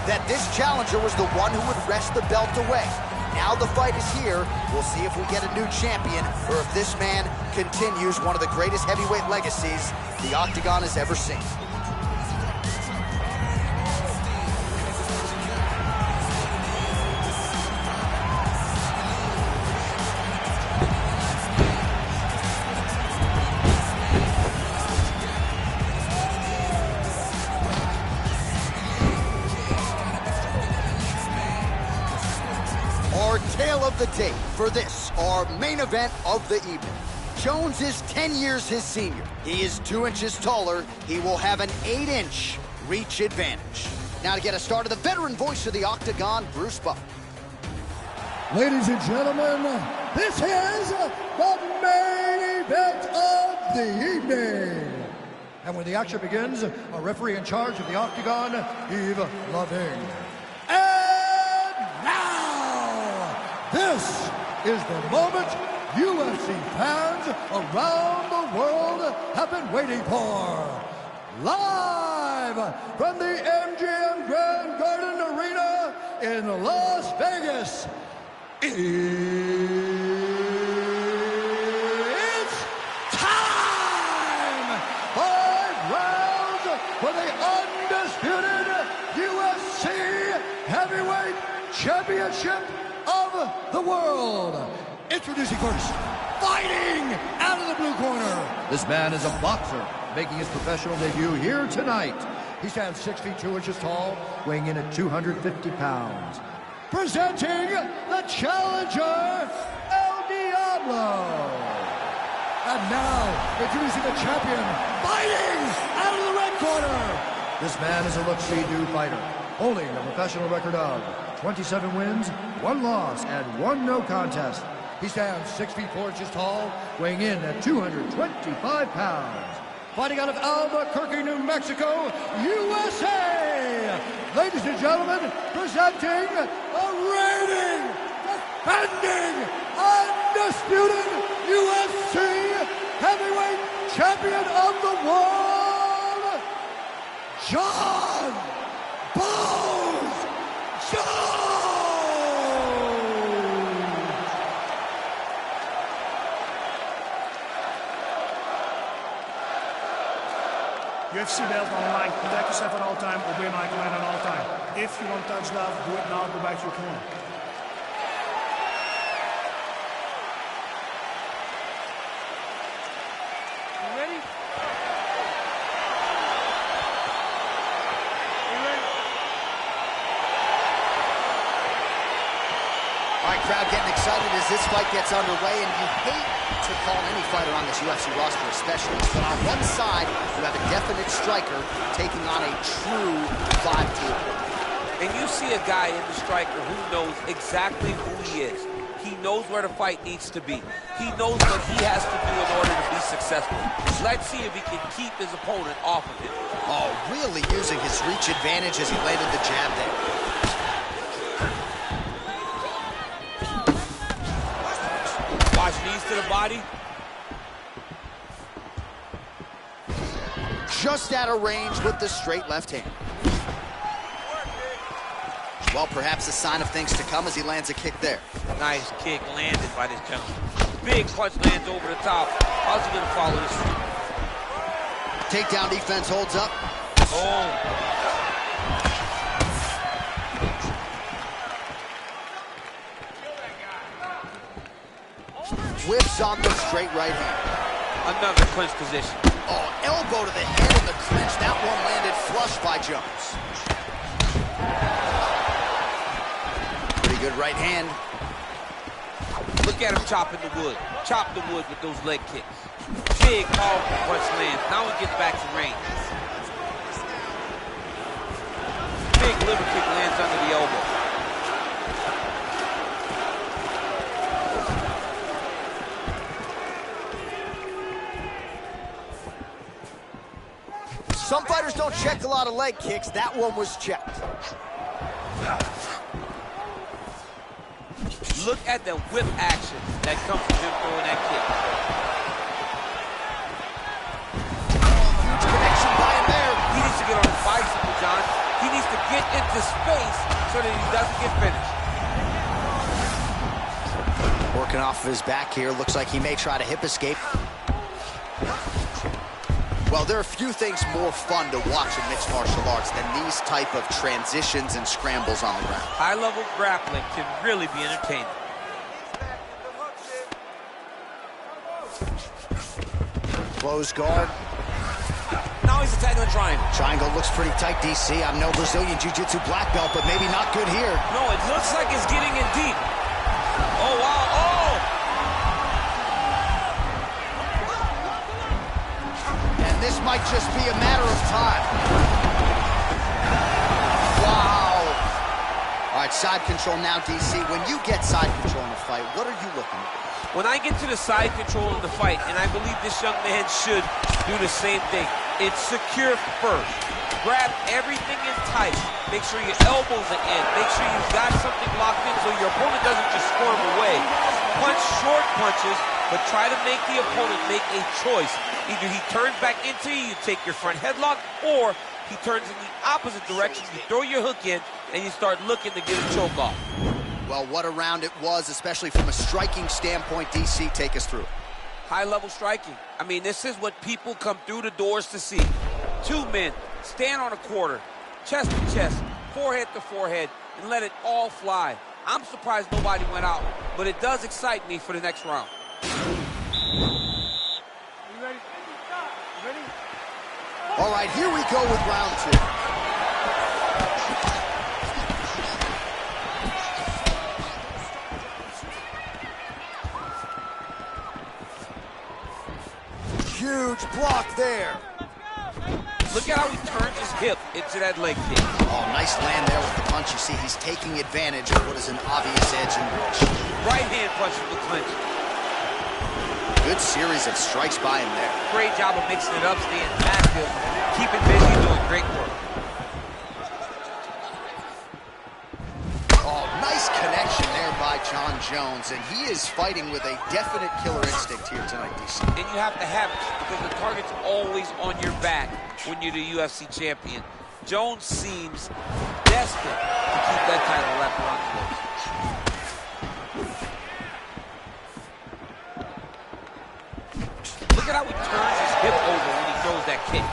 that this challenger was the one who would wrest the belt away. Now the fight is here. We'll see if we get a new champion or if this man continues one of the greatest heavyweight legacies the Octagon has ever seen. Our tale of the tape for this, our main event of the evening. Jones is 10 years his senior. He is 2 inches taller. He will have an 8-inch reach advantage. Now to get us started, the veteran voice of the Octagon, Bruce Buck. Ladies and gentlemen, this is the main event of the evening. And when the action begins, a referee in charge of the Octagon, Yves Lavigne. And now, this is the moment UFC fans around the world have been waiting for. Live from the MGM Grand Garden Arena in Las Vegas, it's time! 5 rounds for the undisputed UFC Heavyweight Championship of the world. Introducing first, fighting out of the blue corner. This man is a boxer, making his professional debut here tonight. He stands 6 feet 2 inches tall, weighing in at 250 pounds. Presenting the challenger, El Diablo. And now, introducing the champion, fighting out of the red corner. This man is a look-see-do fighter, holding a professional record of 27 wins, 1 loss, and 1 no contest. He stands 6 feet 4 inches tall, weighing in at 225 pounds. Fighting out of Albuquerque, New Mexico, USA. Ladies and gentlemen, presenting the reigning, defending, undisputed UFC heavyweight champion of the world, John Bones Jones. UFC belt online, protect yourself at all time, obey my command at all time. If you want to touch love, do it now, go back to your corner. You ready? You ready? All right, crowd getting excited as this fight gets underway, and you hate to call any fighter on this UFC roster a specialist, but on one side, you have a definite striker taking on a true 5-tool. And you see a guy in the striker who knows exactly who he is. He knows where the fight needs to be. He knows what he has to do in order to be successful. Let's see if he can keep his opponent off of him. Oh, really using his reach advantage as he landed the jab there. Watch knees to the body. Just out of range with the straight left hand. Well, perhaps a sign of things to come as he lands a kick there. Nice kick landed by this gentleman. Big punch lands over the top. How's he gonna follow this? takedown defense holds up. Oh. Whips on the straight right hand. Another clinch position. Oh, elbow to the head in the clinch. That one landed flush by Jones. Pretty good right hand. Look at him chopping the wood. Chop the wood with those leg kicks. Big, powerful punch lands. Now he gets back to range. Big liver kick lands under the elbow. Some fighters don't check a lot of leg kicks. That one was checked. Look at the whip action that comes from him throwing that kick. Huge connection by him there. He needs to get on his bicycle, John. He needs to get into space so that he doesn't get finished. Working off of his back here. Looks like he may try to hip escape. Well, there are few things more fun to watch in mixed martial arts than these type of transitions and scrambles on the ground. High-level grappling can really be entertaining. Close guard. Now he's attacking the triangle. Triangle looks pretty tight, DC. I'm no Brazilian Jiu-Jitsu black belt, but maybe not good here. No, it looks like it's getting in deep. Oh, wow. Oh! This might just be a matter of time. Wow. All right, side control now, DC. When you get side control in a fight, what are you looking at? When I get to the side control in the fight, and I believe this young man should do the same thing, it's secure first. Grab everything in tight. Make sure your elbows are in. Make sure you've got something locked in so your opponent doesn't just squirm away. Punch short punches, but try to make the opponent make a choice. Either he turns back into you, you take your front headlock, or he turns in the opposite direction, you throw your hook in, and you start looking to get a choke off. Well, what a round it was, especially from a striking standpoint. DC, take us through. High-level striking. I mean, this is what people come through the doors to see. Two men stand on a quarter, chest to chest, forehead to forehead, and let it all fly. I'm surprised nobody went out, but it does excite me for the next round. All right, here we go with round two. Huge block there. Look at how he turns his hip into that leg kick. Oh, nice land there with the punch. You see, he's taking advantage of what is an obvious edge in reach. Right hand punch with the clinch. Good series of strikes by him there. Great job of mixing it up, staying active, keeping busy, doing great work. Oh, nice connection there by John Jones, and he is fighting with a definite killer instinct here tonight, DC. And you have to have it, because the target's always on your back when you're the UFC champion. Jones seems desperate to keep that title wrapped around the waist. Look at how he turns his hip over when he throws that kick.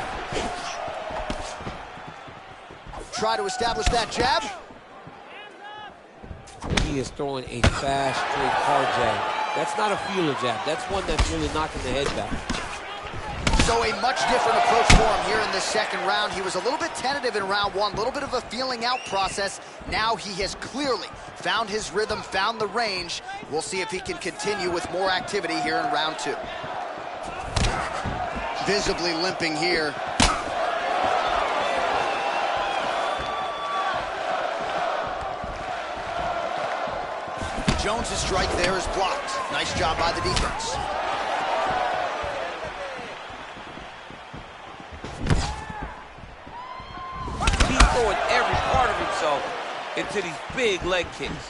Try to establish that jab. He is throwing a fast, straight, hard jab. That's not a feeler jab. That's one that's really knocking the head back. So a much different approach for him here in this second round. He was a little bit tentative in round one, a little bit of a feeling out process. Now he has clearly found his rhythm, found the range. We'll see if he can continue with more activity here in round two. Visibly limping here. Jones' strike there is blocked. Nice job by the defense. He's throwing every part of himself into these big leg kicks.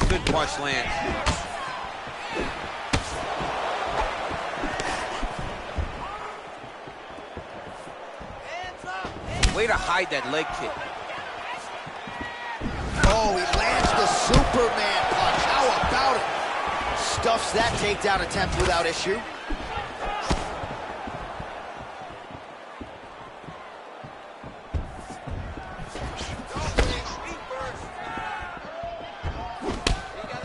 Good punch lands. Way to hide that leg kick. Oh, he lands the Superman punch. How about it? stuffs that takedown attempt without issue.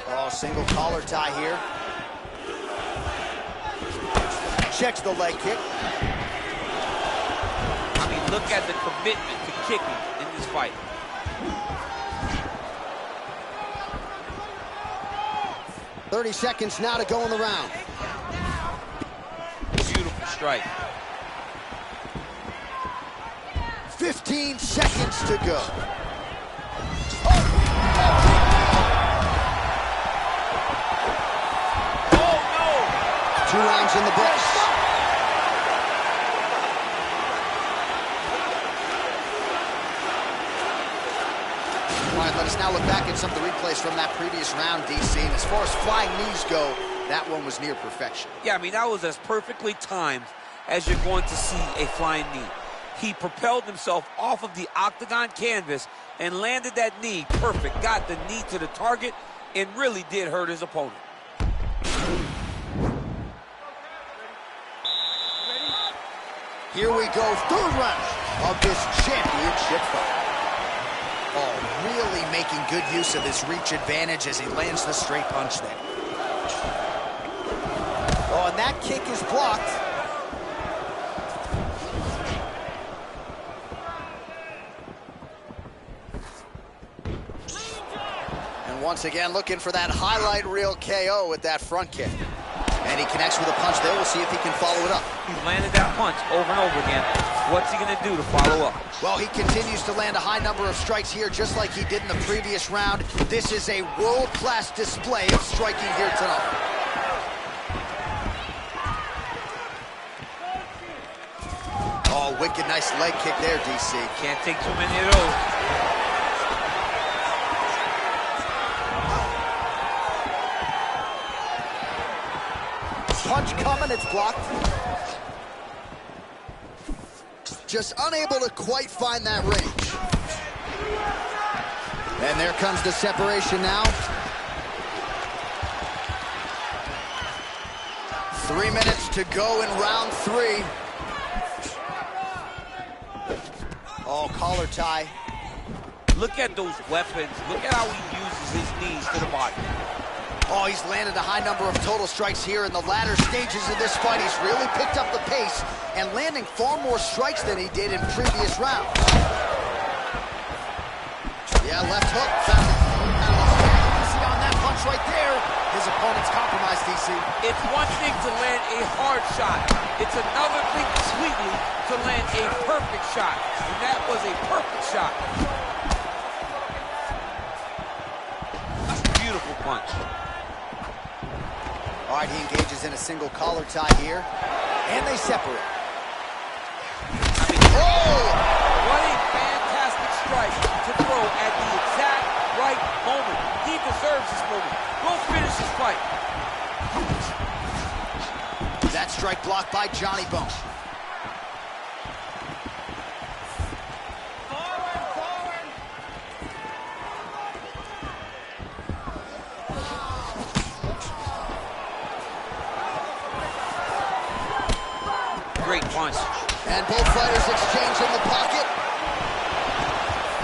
Oh, single collar tie here. Checks the leg kick. I mean, look at the commitment to kicking in this fight. "30 seconds now to go in the round." Beautiful strike. 15 seconds to go. Oh, no! 2 rounds in the books. All right, let us now look back at some of the replays from that previous round, DC. And as far as flying knees go, that one was near perfection. Yeah, I mean, that was as perfectly timed as you're going to see a flying knee. He propelled himself off of the octagon canvas and landed that knee perfect. Got the knee to the target and really did hurt his opponent. Here we go, 3rd round of this championship fight. Oh, really making good use of his reach advantage as he lands the straight punch there. Oh, and that kick is blocked. And once again, looking for that highlight reel KO with that front kick. And he connects with a punch there. We'll see if he can follow it up. He's landed that punch over and over again. What's he going to do to follow up? Well, he continues to land a high number of strikes here, just like he did in the previous round. This is a world-class display of striking here tonight. Oh, wicked nice leg kick there, DC. Can't take too many of those. Punch coming, it's blocked. Just unable to quite find that range. And there comes the separation now. 3 minutes to go in round 3. Oh, collar tie. Look at those weapons. Look at how he uses his knees to the body. Oh, he's landed a high number of total strikes here in the latter stages of this fight. He's really picked up the pace and landing far more strikes than he did in previous rounds. Yeah, left hook. Found it. See on that punch right there, his opponent's compromised, DC. It's one thing to land a hard shot. It's another thing completely to land a perfect shot. And that was a perfect shot. Beautiful punch. All right, he engages in a single collar tie here, and they separate. I mean, oh! What a fantastic strike to throw at the exact right moment. He deserves this moment. Go finish this fight. That strike blocked by Johnny Bone. Great punch. And both fighters exchange in the pocket.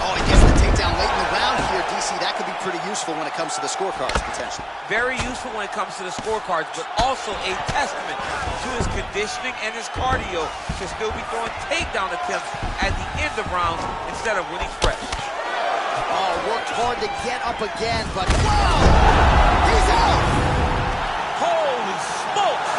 Oh, he gets the takedown late in the round here, DC. That could be pretty useful when it comes to the scorecards, potentially. Very useful when it comes to the scorecards, but also a testament to his conditioning and his cardio to still be throwing takedown attempts at the end of rounds instead of winning fresh. Oh, worked hard to get up again, but wow! He's out! Holy smokes!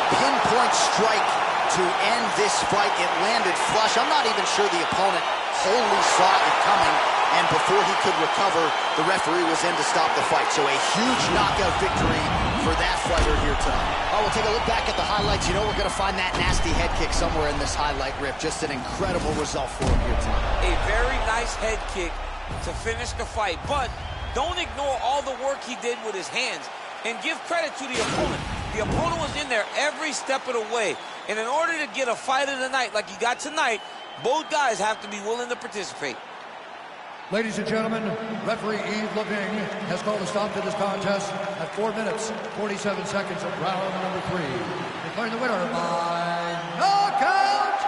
Pinpoint strike to end this fight. It landed flush. I'm not even sure the opponent wholly saw it coming, and before he could recover, the referee was in to stop the fight. So a huge knockout victory for that fighter here tonight. Oh, we'll take a look back at the highlights. You know we're going to find that nasty head kick somewhere in this highlight rip. Just an incredible result for him here tonight. A very nice head kick to finish the fight, but don't ignore all the work he did with his hands, and give credit to the opponent. The opponent was in there every step of the way. And in order to get a fight of the night like you got tonight, both guys have to be willing to participate. Ladies and gentlemen, referee Yves Leving has called a stop to this contest at 4 minutes, 47 seconds of round number 3. Declaring the winner by knockout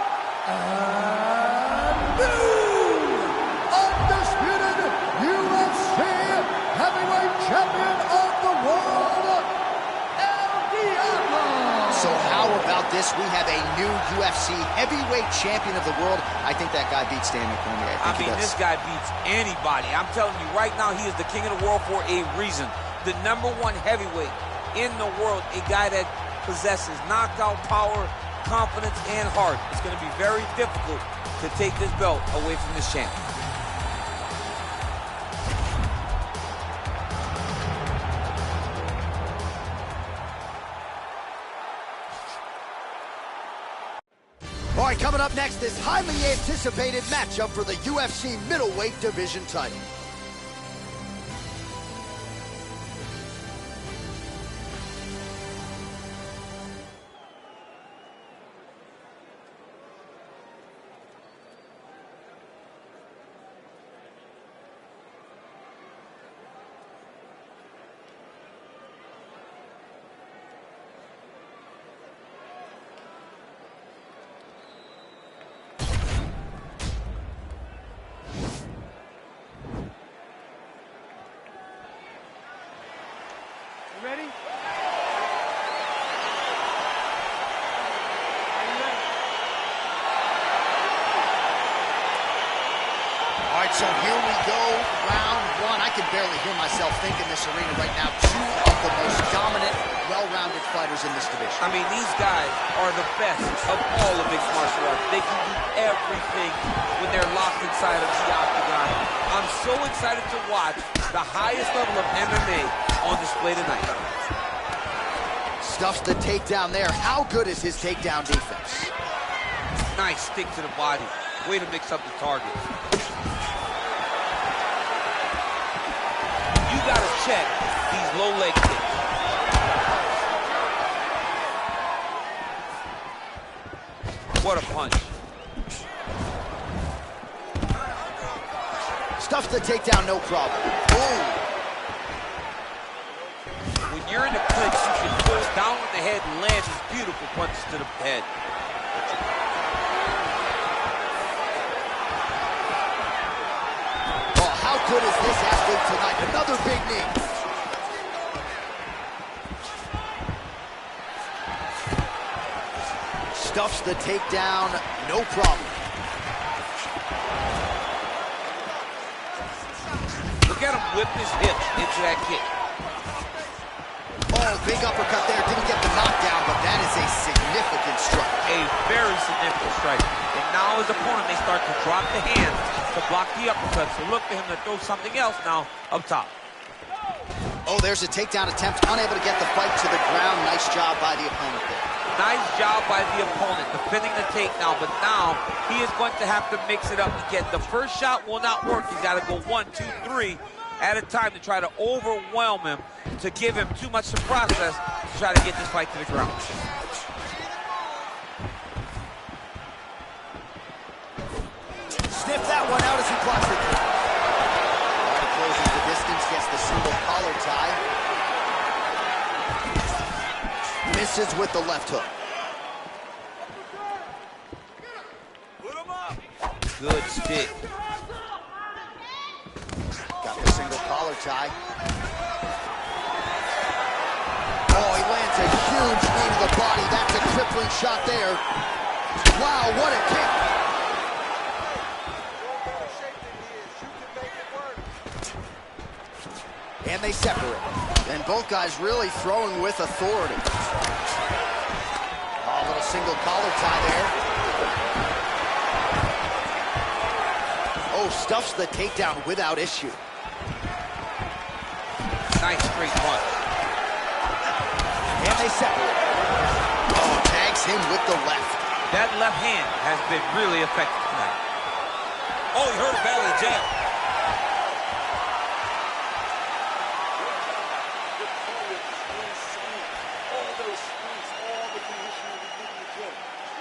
and new undisputed UFC heavyweight champion of the world, El Diablo. So how about this? We have a new UFC heavyweight champion of the world. I think that guy beats Daniel Cormier. I mean, this guy beats anybody. I'm telling you, right now, he is the king of the world for a reason. The #1 heavyweight in the world, a guy that possesses knockout power, confidence, and heart. It's going to be very difficult to take this belt away from this champion. All right, coming up next, this highly anticipated matchup for the UFC middleweight division title. Ready? All right, so here we go, round 1. I can barely hear myself think in this arena right now. Two of the most dominant, well-rounded fighters in this division. I mean, these guys are the best of all of mixed martial arts. They can do everything when they're locked inside of the octagon. I'm so excited to watch the highest level of MMA on display tonight. Stuffs the takedown there. How good is his takedown defense? Nice stick to the body. Way to mix up the targets. You gotta check these low leg kicks. What a punch. Stuffs the takedown, no problem. Ooh. When you're in the clinch, you can pull down with the head and land these beautiful punches to the head. Oh, how good is this athlete tonight? Another big knee. Stuffs the takedown, no problem. Look at him whip his hips into that kick. Oh, big uppercut there. Didn't get the knockdown, but that is a significant strike. A very significant strike. And now his opponent may start to drop the hands to block the uppercut. So look for him to throw something else now up top. Oh, there's a takedown attempt. Unable to get the fight to the ground. Nice job by the opponent there. Nice job by the opponent defending the takedown, but now he is going to have to mix it up again. The first shot will not work. He's got to go 1, 2, 3 at a time to try to overwhelm him, to give him too much to process, to try to get this fight to the ground. Sniff that one out as he blocks the kick. He closes the distance, gets the single collar tie. Misses with the left hook. Good stick. Got the single collar tie. Oh, he lands a huge knee to the body. That's a crippling shot there. Wow, what a kick. And they separate. And both guys really throwing with authority. Oh, a little single collar tie there. Oh, stuffs the takedown without issue. Nice straight punch. And they separate. Oh, tags him with the left. That left hand has been really effective tonight. Oh, he hurt a belly jab. All those sprints, all the conditioning we did in the gym,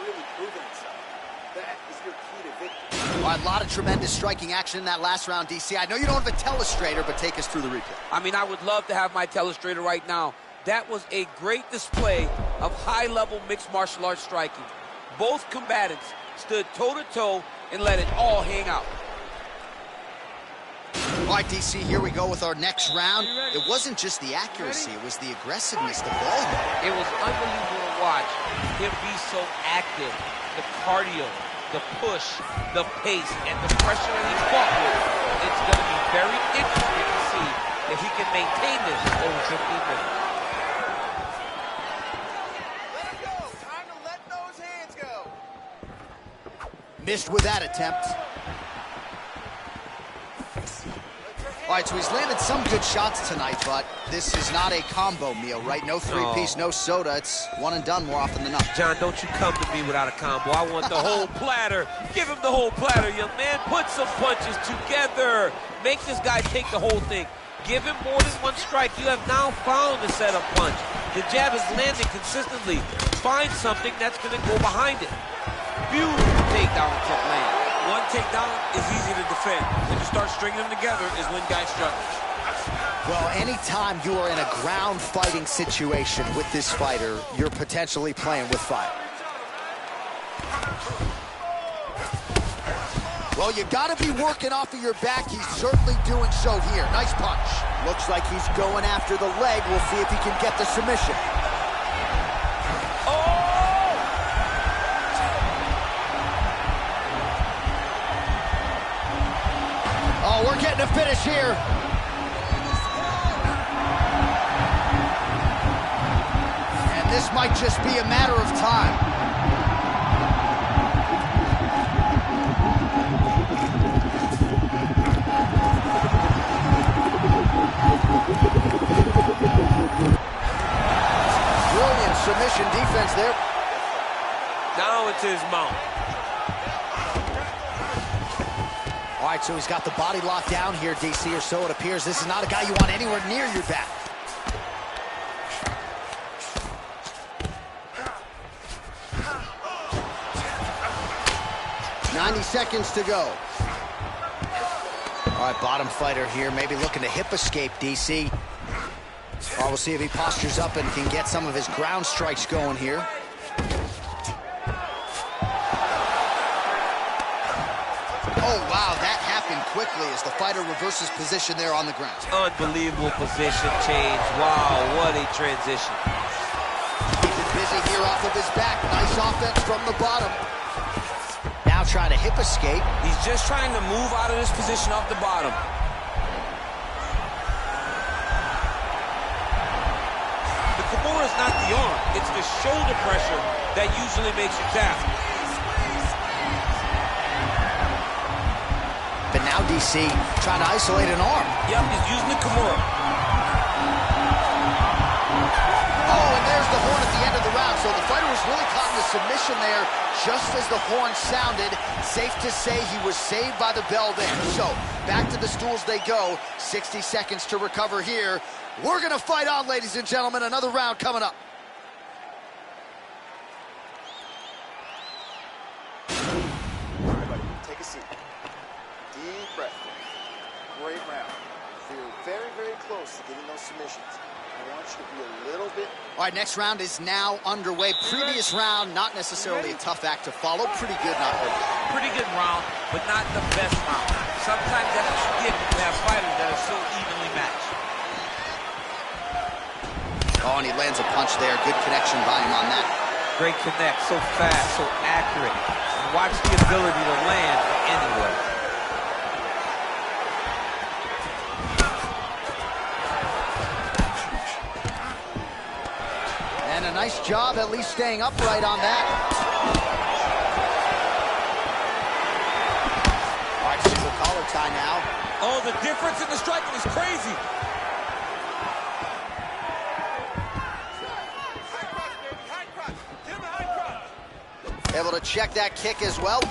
really proving itself. That is your key to victory. All right, a lot of tremendous striking action in that last round, DC. I know you don't have a telestrator, but take us through the replay. I mean, I would love to have my telestrator right now. That was a great display of high-level mixed martial arts striking. Both combatants stood toe-to-toe and let it all hang out. All right, DC, here we go with our next round. It wasn't just the accuracy, it was the aggressiveness, the volume. It was unbelievable to watch him be so active. The cardio, the push, the pace, and the pressure that he fought with. It's going to be very interesting to see if he can maintain this over 15 minutes. Let it go. Time to let those hands go. Missed with that attempt. All right, so he's landed some good shots tonight, but this is not a combo meal, right? No three-piece, no soda. It's one and done more often than not. John, don't you come to me without a combo. I want the whole platter. Give him the whole platter, young man. Put some punches together. Make this guy take the whole thing. Give him more than one strike. You have now found the setup punch. The jab is landing consistently. Find something that's going to go behind it. Beautiful takedown attempt land. One takedown is easy to defend. When you start stringing them together is when guys struggle. Well, anytime you are in a ground fighting situation with this fighter, you're potentially playing with fire. Well, you got to be working off of your back. He's certainly doing so here. Nice punch. Looks like he's going after the leg. We'll see if he can get the submission. Oh, we're getting a finish here. And this might just be a matter of time. Brilliant submission defense there. Now it's his mount. All right, so he's got the body locked down here, DC, or so it appears. This is not a guy you want anywhere near your back. "90 seconds to go. All right, bottom fighter here, maybe looking to hip escape, DC. All right, we'll see if he postures up and can get some of his ground strikes going here. Oh, wow, that happened quickly as the fighter reverses position there on the ground. Unbelievable position change. Wow, what a transition. Keeping busy here off of his back. Nice offense from the bottom. Now trying to hip escape. He's just trying to move out of this position off the bottom. The Kimura is not the arm. It's the shoulder pressure that usually makes you tap. But now DC trying to isolate an arm. Yep, he's using the Kimura. Oh, and there's the horn at the end of the round. So the fighter was really caught in the submission there just as the horn sounded. Safe to say he was saved by the bell there. So back to the stools they go. 60 seconds to recover here. We're going to fight on, ladies and gentlemen. Another round coming up. Everybody, take a seat. Deep breath. Great round. You're very, very close to getting those submissions. I want you to be a little bit... All right, next round is now underway. Previous round, not necessarily a tough act to follow. Pretty good, not good. Pretty good round, but not the best round. Sometimes that's what you get when you have fighters that are so evenly matched. Oh, and he lands a punch there. Good connection by him on that. Great connect, so fast, so accurate. And watch the ability to land anywhere. And a nice job at least staying upright on that. All right, single collar tie now. Oh, the difference in the striking is crazy. Able to check that kick as well.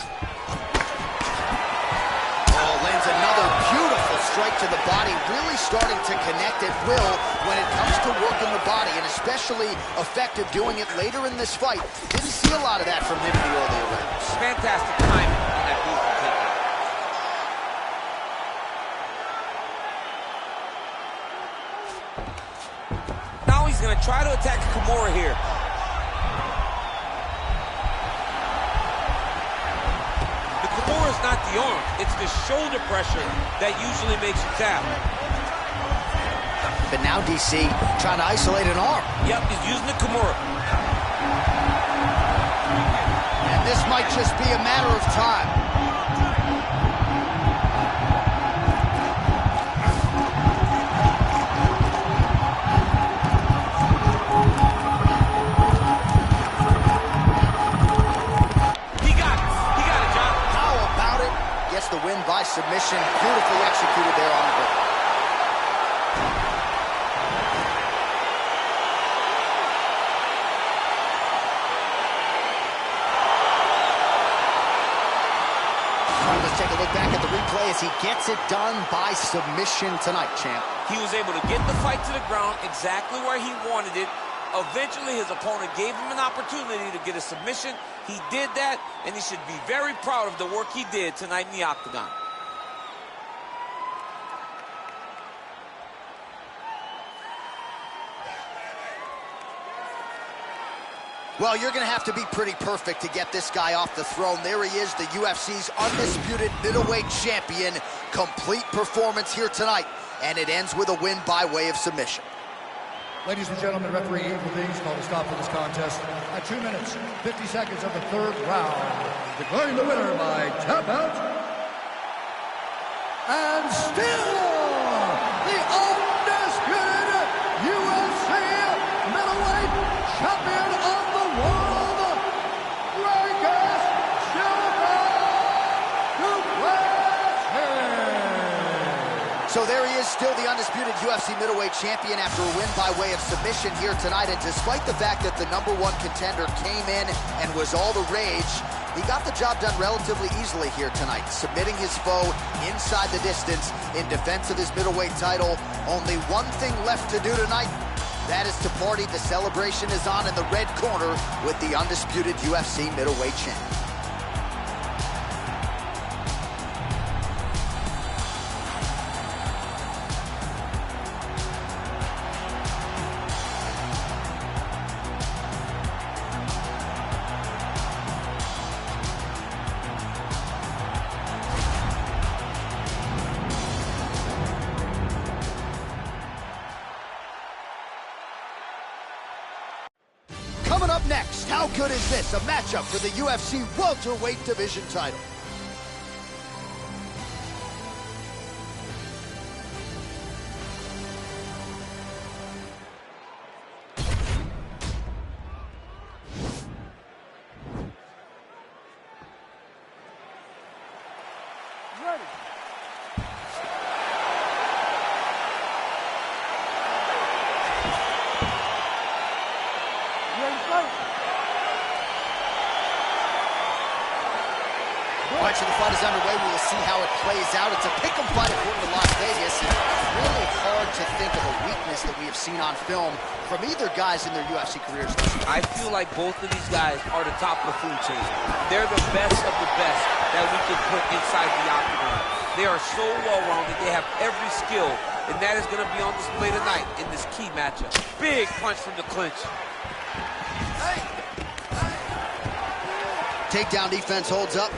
Oh, lands another beautiful strike to the body. Really starting to connect at will when it comes to working the body, and especially effective doing it later in this fight. Didn't see a lot of that from him in the earlier rounds. Fantastic timing on that beautiful takedown. line. Try to attack Kimura here. The Kimura is not the arm. It's the shoulder pressure that usually makes you tap. But now DC trying to isolate an arm. Yep, he's using the Kimura. And this might just be a matter of time. The win by submission, beautifully executed there on the break. Let's take a look back at the replay as he gets it done by submission tonight, champ. He was able to get the fight to the ground exactly where he wanted it. Eventually, his opponent gave him an opportunity to get a submission. He did that, and he should be very proud of the work he did tonight in the octagon. Well, you're going to have to be pretty perfect to get this guy off the throne. There he is, the UFC's undisputed middleweight champion. Complete performance here tonight, and it ends with a win by way of submission. Ladies and gentlemen, referee Evil D's called a stop for this contest at 2 minutes, 50 seconds of the third round. Declaring the winner by tap out. And still, the undisputed UFC middleweight champion of the world, Crunk. So there he is, still the undisputed UFC middleweight champion after a win by way of submission here tonight. And despite the fact that the #1 contender came in and was all the rage, he got the job done relatively easily here tonight, submitting his foe inside the distance in defense of his middleweight title. Only one thing left to do tonight. That is to party. The celebration is on in the red corner with the undisputed UFC middleweight champion. Coming up next, how good is this? A matchup for the UFC welterweight division title. Ready. Much of the fight is underway. We will see how it plays out. It's a pick'em fight according to Las Vegas. And it's really hard to think of a weakness that we have seen on film from either guys in their UFC careers. I feel like both of these guys are the top of the food chain. They're the best of the best that we can put inside the octagon. They are so well-rounded. They have every skill, and that is going to be on display tonight in this key matchup. Big punch from the clinch. Takedown defense holds up.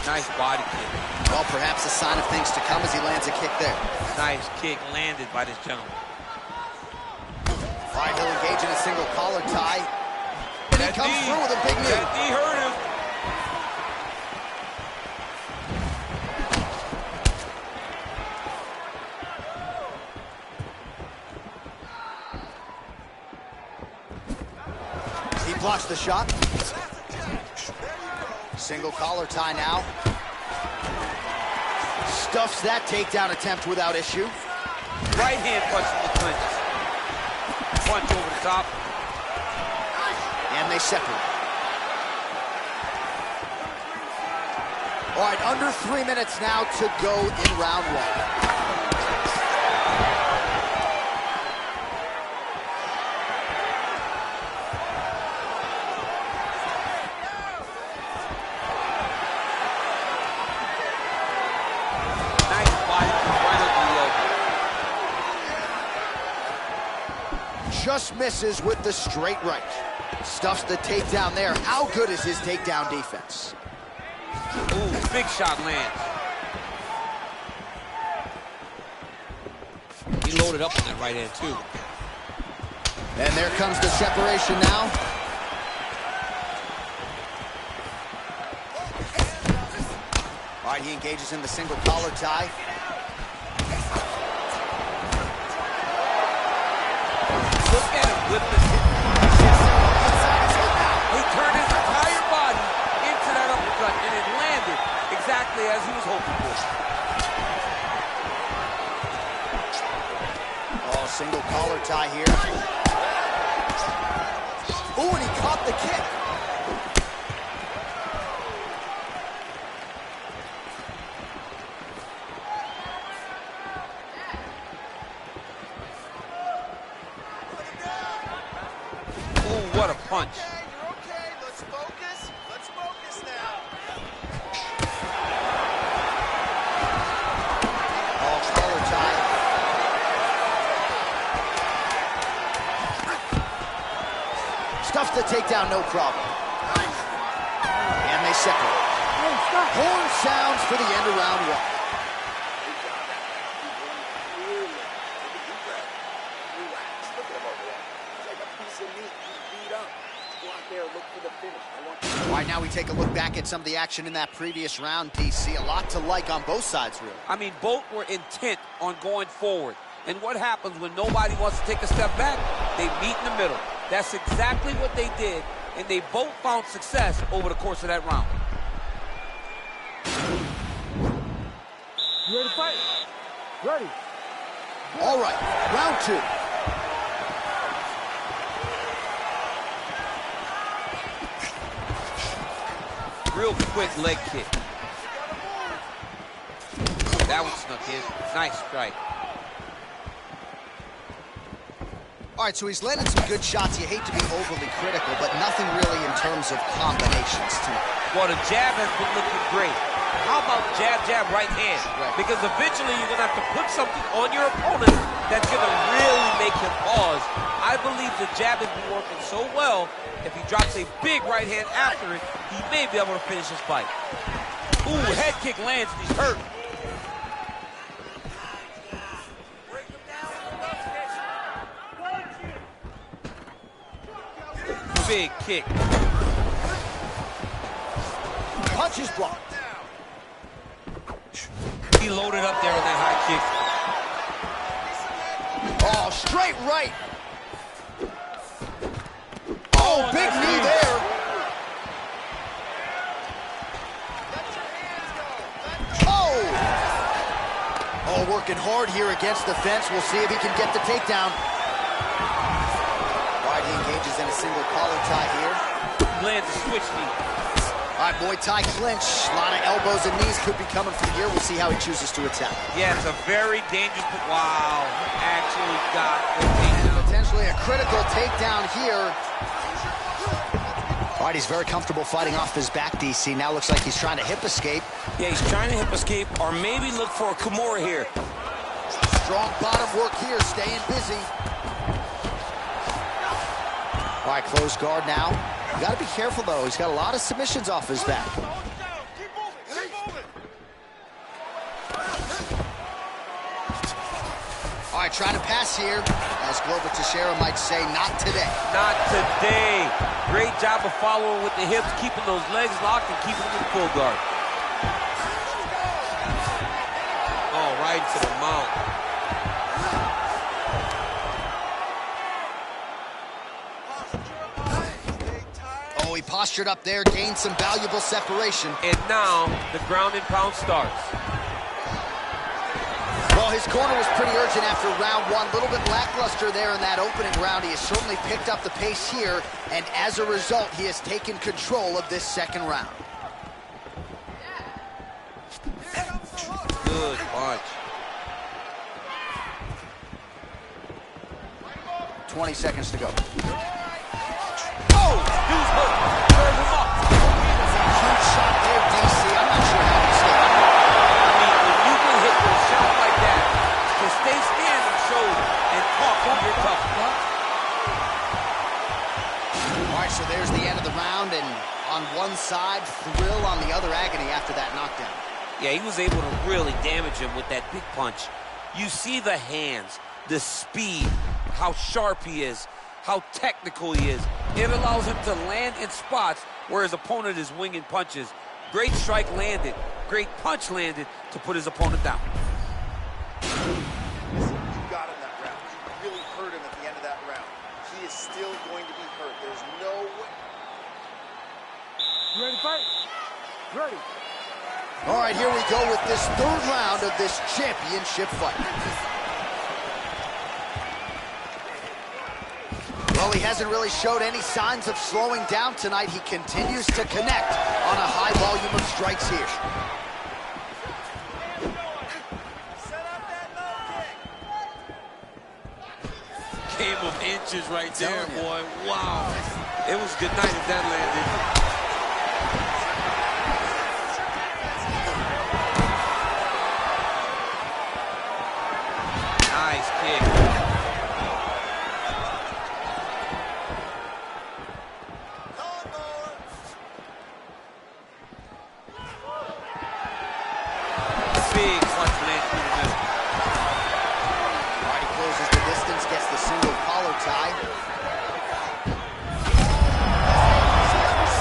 Nice body kick. Well, perhaps a sign of things to come as he lands a kick there. Nice kick landed by this gentleman. All right, he'll engage in a single collar tie. And he comes through with a big knee. That knee hurt him. He blocks the shot. Single collar tie now. Stuffs that takedown attempt without issue. Right hand punch from the clinch. Punch over the top. And they separate. All right, under 3 minutes now to go in round one. just misses with the straight right. Stuffs the takedown there. How good is his takedown defense? Ooh, big shot lands. He loaded up on that right hand, too. And there comes the separation now. All right, he engages in the single collar tie. Look at him with the hit. He turned his entire body into that uppercut, and it landed exactly as he was hoping for. Oh, single collar tie here. Ooh, and he caught the kick. Ooh, what a punch. You're okay. Let's focus. Let's focus now. Oh, collar tie. Stuffs the takedown, no problem. And they separate. Horn sounds for the end of round one. All right, now we take a look back at some of the action in that previous round, DC. A lot to like on both sides, really. I mean, both were intent on going forward. And what happens when nobody wants to take a step back? They meet in the middle. That's exactly what they did, and they both found success over the course of that round. You ready to fight? Ready. All right, round two. Real quick leg kick. That one snuck in. Nice strike. All right, so he's landed some good shots. You hate to be overly critical, but nothing really in terms of combinations tonight. Well, the jab has been looking great. How about jab, jab, right hand? Right. Because eventually you're going to have to put something on your opponent that's going to really make him pause. I believe the jab has been working so well, if he drops a big right hand after it, he may be able to finish his fight. Ooh, head kick lands and he's hurt. Big kick. Punch is blocked. He loaded up there on that high kick. Oh, straight right. Oh, big knee there. Oh, working hard here against the fence. We'll see if he can get the takedown. All right, he engages in a single collar tie here. Lands a switch knee. All right, Muay Thai clinch. A lot of elbows and knees could be coming from here. We'll see how he chooses to attack. Yeah, it's a very dangerous. Wow, he actually got the takedown. Potentially a critical takedown here. All right, he's very comfortable fighting off his back, DC. Now looks like he's trying to hip escape. Yeah, he's trying to hip escape or maybe look for a Kimura here. Strong bottom work here, staying busy. All right, closed guard now. You got to be careful, though. He's got a lot of submissions off his back. All right, trying to pass here. As Glover Teixeira might say, not today. Not today. Great job of following with the hips, keeping those legs locked and keeping them in full guard. Oh, right to the mount. Oh, he postured up there, gained some valuable separation. And now the ground and pound starts. Well, his corner was pretty urgent after round one. A little bit lackluster there in that opening round. He has certainly picked up the pace here, and as a result, he has taken control of this second round. Good punch. 20 seconds to go. Oh, dude's hook. Serve him up. Huge shot there, DC. I'm not sure how he's hit. I mean, when you can hit with a shot like that, to stay standing shows and talk when you're tough. after that knockdown. Yeah, he was able to really damage him with that big punch. You see the hands, the speed, how sharp he is, how technical he is. It allows him to land in spots where his opponent is winging punches. Great strike landed, great punch landed to put his opponent down. Listen, you got him that round. You really hurt him at the end of that round. He is still going to be hurt. There's no way. You ready to fight? Ready. All right, here we go with this third round of this championship fight. Well, he hasn't really showed any signs of slowing down tonight. He continues to connect on a high volume of strikes here. Game of inches right there, boy. Wow. It was good night if that landed. Nice kick. Big clutch land through the middle. All right, he closes the distance, gets the single collar tie.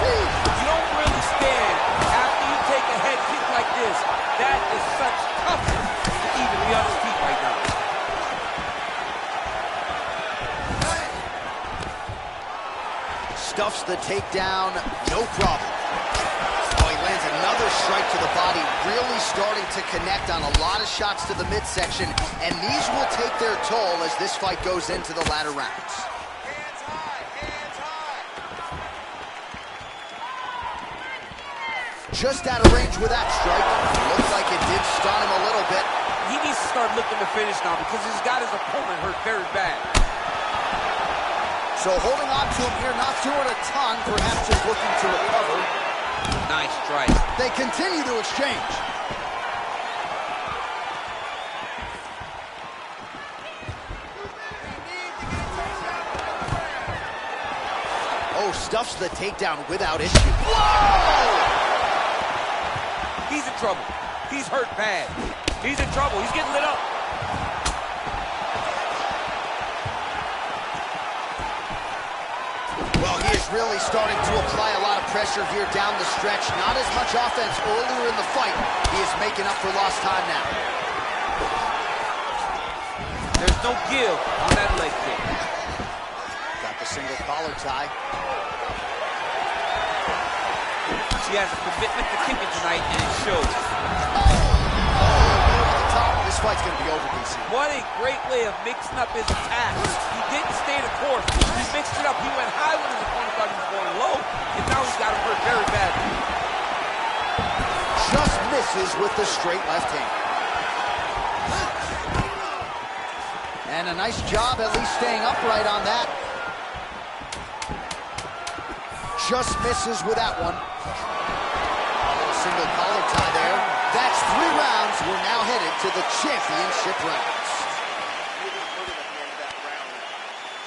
You don't really stand after you take a head kick like this. That is such toughness to even be on his feet right now. Stuffs the takedown, no problem. Oh, he lands another strike to the body, really starting to connect on a lot of shots to the midsection, and these will take their toll as this fight goes into the latter rounds. Hands high, hands high. Just out of range with that strike. Looks like it did stun him a little bit. He needs to start looking to finish now because he's got his opponent hurt very bad. So holding on to him here, not doing a ton, perhaps just looking to recover. Nice strike. They continue to exchange. Oh, stuffs the takedown without issue. Whoa! He's in trouble. He's hurt bad. He's in trouble. He's getting lit up. Well, he is really starting to apply a lot of pressure here down the stretch. Not as much offense earlier in the fight. He is making up for lost time now. There's no give on that leg kick. Got the single collar tie. She has a commitment to kicking tonight, and it shows. Over the top. This fight's going to be over, DC. What a great way of mixing up his attacks. He didn't stay the course. He mixed it up. He went high when his opponent thought he was going low, and now he's got him hurt very badly. Just misses with the straight left hand. And a nice job at least staying upright on that. Just misses with that one. A little single collar tie there. That's 3 rounds. We're now headed to the championship rounds. Really hurt him at the end of that round.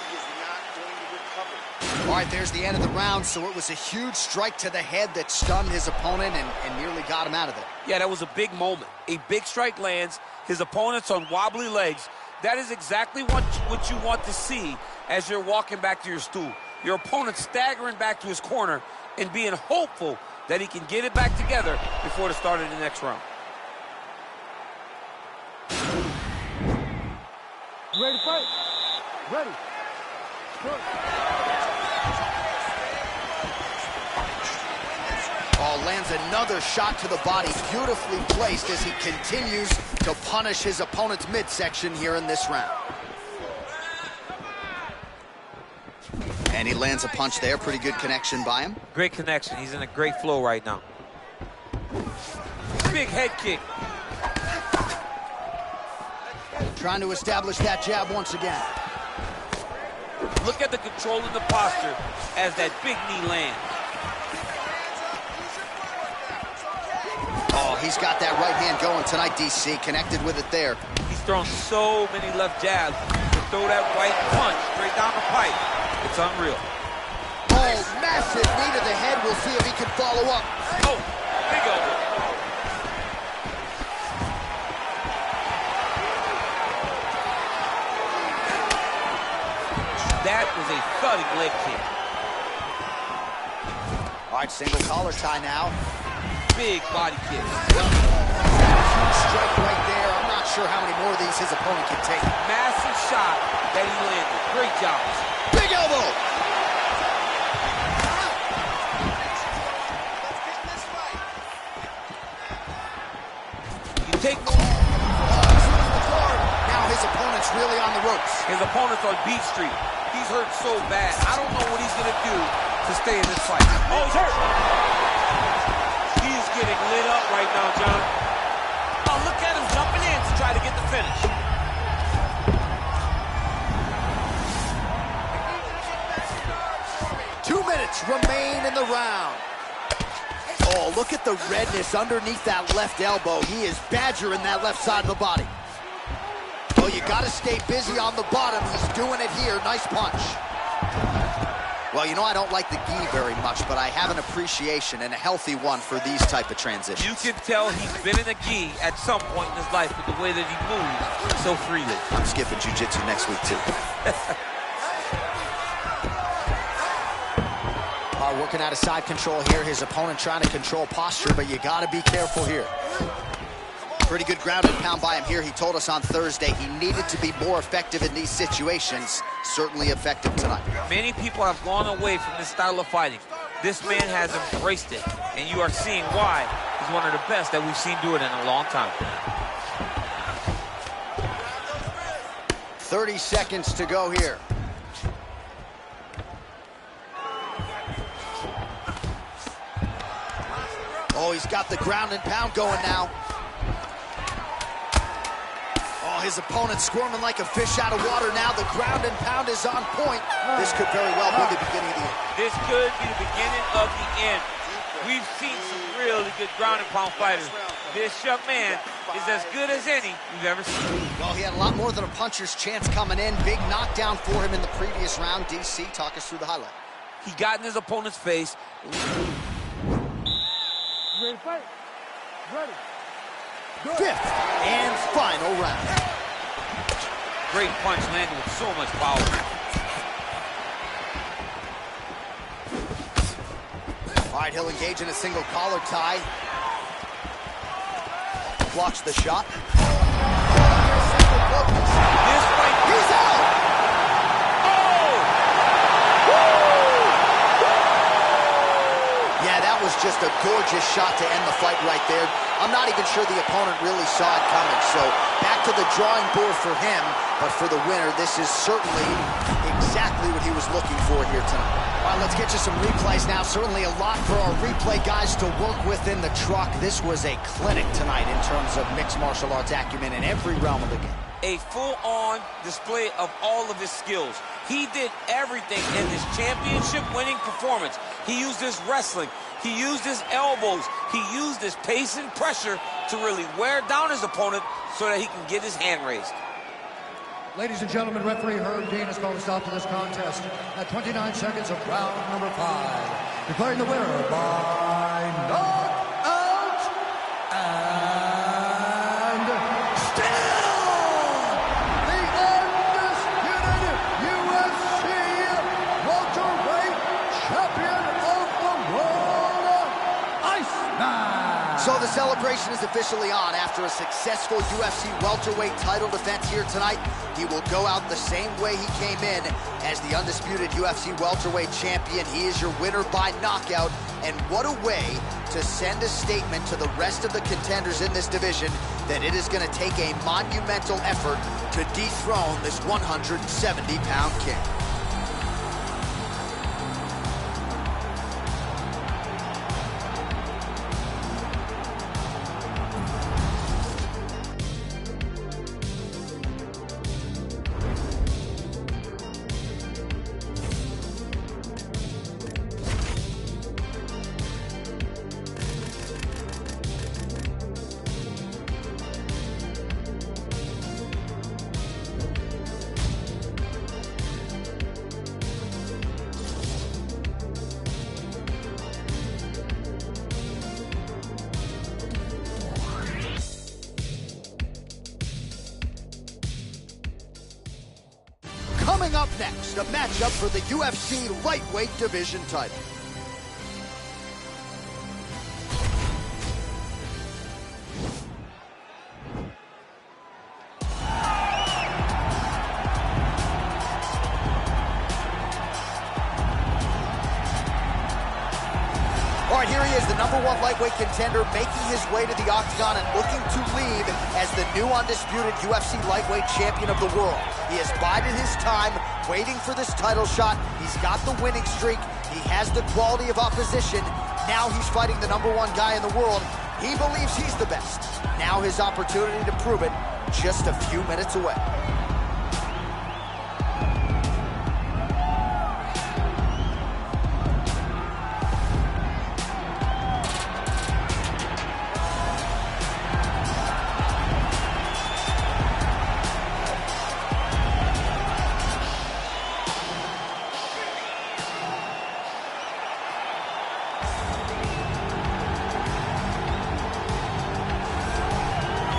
He is not going to recover. All right, there's the end of the round. So it was a huge strike to the head that stunned his opponent and nearly got him out of there. Yeah, that was a big moment. A big strike lands. His opponent's on wobbly legs. That is exactly what you want to see as you're walking back to your stool. Your opponent staggering back to his corner and being hopeful that he can get it back together before the start of the next round. You ready to fight? Ready. Good. Oh, lands another shot to the body, beautifully placed as he continues to punish his opponent's midsection here in this round. And he lands a punch there. Pretty good connection by him. Great connection. He's in a great flow right now. Big head kick. Trying to establish that jab once again. Look at the control in the posture as that big knee lands. Oh, he's got that right hand going tonight, DC. Connected with it there. He's thrown so many left jabs to throw that right punch straight down the pipe. It's unreal. Oh, massive knee to the head. We'll see if he can follow up. Oh, big elbow. was a thudding leg kick. All right, single collar tie now. Big body kick. Strike right there. I'm not sure how many more of these his opponent can take. Massive shot that he landed. Great job. Big elbow. You take Now his opponent's really on the ropes. his opponent's on beat street. He's hurt so bad. I don't know what he's going to do to stay in this fight. Oh, he's hurt. He is getting lit up right now, John. Oh, look at him jumping in to try to get the finish. Remain in the round. Oh, look at the redness underneath that left elbow. He is badgering that left side of the body. Oh, you got to stay busy on the bottom. He's doing it here. Nice punch. Well, you know I don't like the gi very much, but I have an appreciation and a healthy one for these type of transitions. You can tell he's been in a gi at some point in his life with the way that he moves so freely. I'm skipping jiu-jitsu next week, too. Working out of side control here. His opponent trying to control posture, but you got to be careful here. Pretty good ground and pound by him here. He told us on Thursday he needed to be more effective in these situations. Certainly effective tonight. Many people have gone away from this style of fighting. This man has embraced it, and you are seeing why he's one of the best that we've seen do it in a long time. 30 seconds to go here. Oh, he's got the ground and pound going now. Oh, his opponent squirming like a fish out of water now. The ground and pound is on point. This could very well be the beginning of the end. This could be the beginning of the end. We've seen some really good ground and pound fighters. This young man is as good as any we've ever seen. Well, he had a lot more than a puncher's chance coming in. Big knockdown for him in the previous round. DC, talk us through the highlight. He got in his opponent's face. Ready to fight? Ready. Fifth and final round. Great punch landed with so much power. All right, he'll engage in a single collar tie. Blocks the shot. This fight, he's out! Yeah, that was just a gorgeous shot to end the fight right there. I'm not even sure the opponent really saw it coming. So back to the drawing board for him. But for the winner, this is certainly exactly what he was looking for here tonight. All right, let's get you some replays now. Certainly a lot for our replay guys to work with in the truck. This was a clinic tonight in terms of mixed martial arts acumen in every realm of the game. A full-on display of all of his skills. He did everything in this championship-winning performance. He used his wrestling. He used his elbows. He used his pace and pressure to really wear down his opponent so that he can get his hand raised. Ladies and gentlemen, referee Herb Dean has called a stop to this contest at 29 seconds of round number 5. Declaring the winner by knockout and still the undisputed UFC welterweight champion of the world, Iceman. So the celebration is officially on. After a successful UFC welterweight title defense here tonight, he will go out the same way he came in as the undisputed UFC welterweight champion. He is your winner by knockout. And what a way to send a statement to the rest of the contenders in this division that it is going to take a monumental effort to dethrone this 170-pound king. Coming up next, a matchup for the UFC lightweight division title. All right, here he is, the #1 lightweight contender, making his way to the octagon and looking to leave as the new undisputed UFC lightweight champion of the world. He has bided his time, waiting for this title shot. He's got the winning streak. He has the quality of opposition. Now he's fighting the #1 guy in the world. He believes he's the best. Now his opportunity to prove it, just a few minutes away.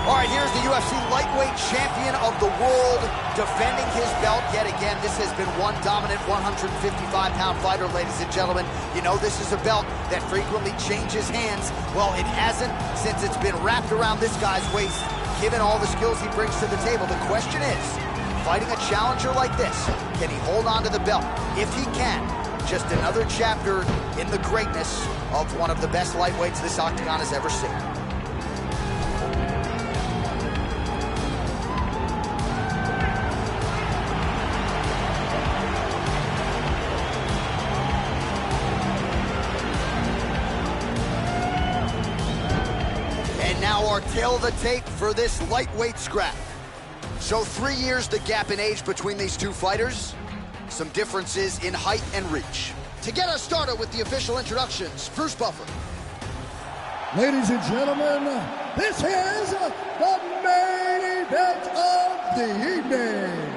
All right, here's the UFC lightweight champion of the world defending his belt yet again. This has been one dominant 155-pound fighter, ladies and gentlemen. You know this is a belt that frequently changes hands. Well, it hasn't since it's been wrapped around this guy's waist. Given all the skills he brings to the table, the question is, fighting a challenger like this, can he hold on to the belt? If he can, just another chapter in the greatness of one of the best lightweights this octagon has ever seen. Now our tail of the tape for this lightweight scrap. So 3 years the gap in age between these two fighters. Some differences in height and reach. To get us started with the official introductions, Bruce Buffer. Ladies and gentlemen, this is the main event of the evening.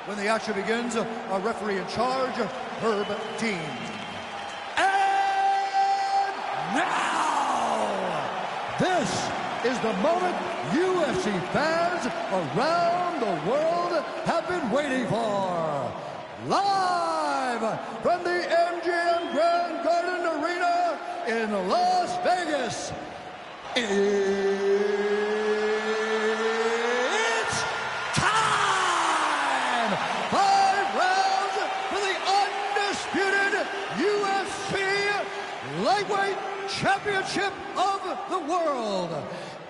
When the action begins, our referee in charge, Herb Dean. And now, this is the moment UFC fans around the world have been waiting for. Live from the MGM Grand Garden Arena in Las Vegas, it's time! 5 rounds for the undisputed UFC Lightweight Championship of the world.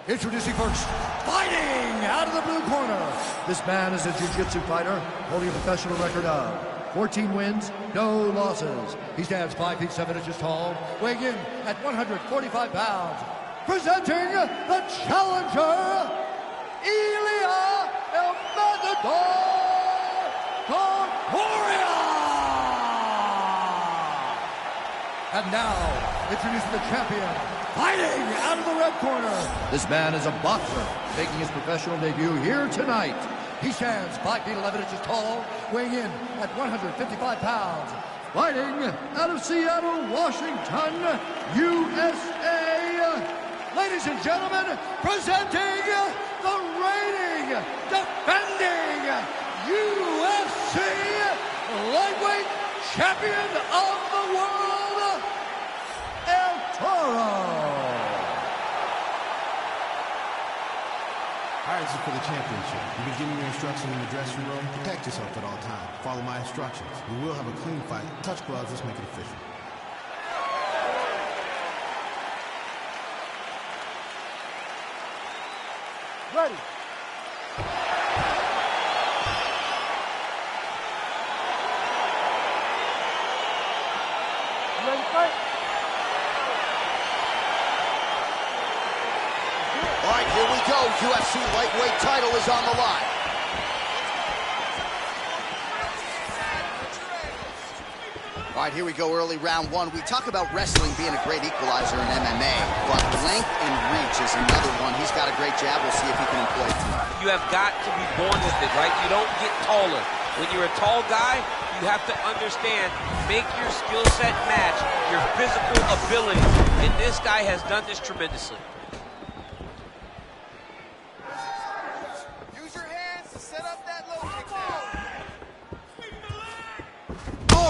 Introducing first, fighting out of the blue corner. This man is a jiu-jitsu fighter holding a professional record of 14 wins, no losses. He stands 5 feet 7 inches tall, weighing in at 145 pounds. Presenting the challenger, Ilia El Matador Topuria. And now, introducing the champion, fighting out of the red corner. This man is a boxer, making his professional debut here tonight. He stands 5 feet 11 inches tall, weighing in at 155 pounds. Fighting out of Seattle, Washington, USA. Ladies and gentlemen, presenting the reigning, defending UFC lightweight champion of the world, El Toro. All right, this is for the championship. You've been giving your instructions in the dressing room. Protect yourself at all times. Follow my instructions. We will have a clean fight. Touch gloves. Let's make it official. Ready. You ready to fight? All right, here we go. UFC lightweight title is on the line. All right, here we go, early round one. We talk about wrestling being a great equalizer in MMA, but length and reach is another one. He's got a great jab. We'll see if he can employ it tonight. You have got to be born with it, right? You don't get taller. When you're a tall guy, you have to understand, make your skill set match your physical ability. And this guy has done this tremendously. Use your hands to set up that low kick now.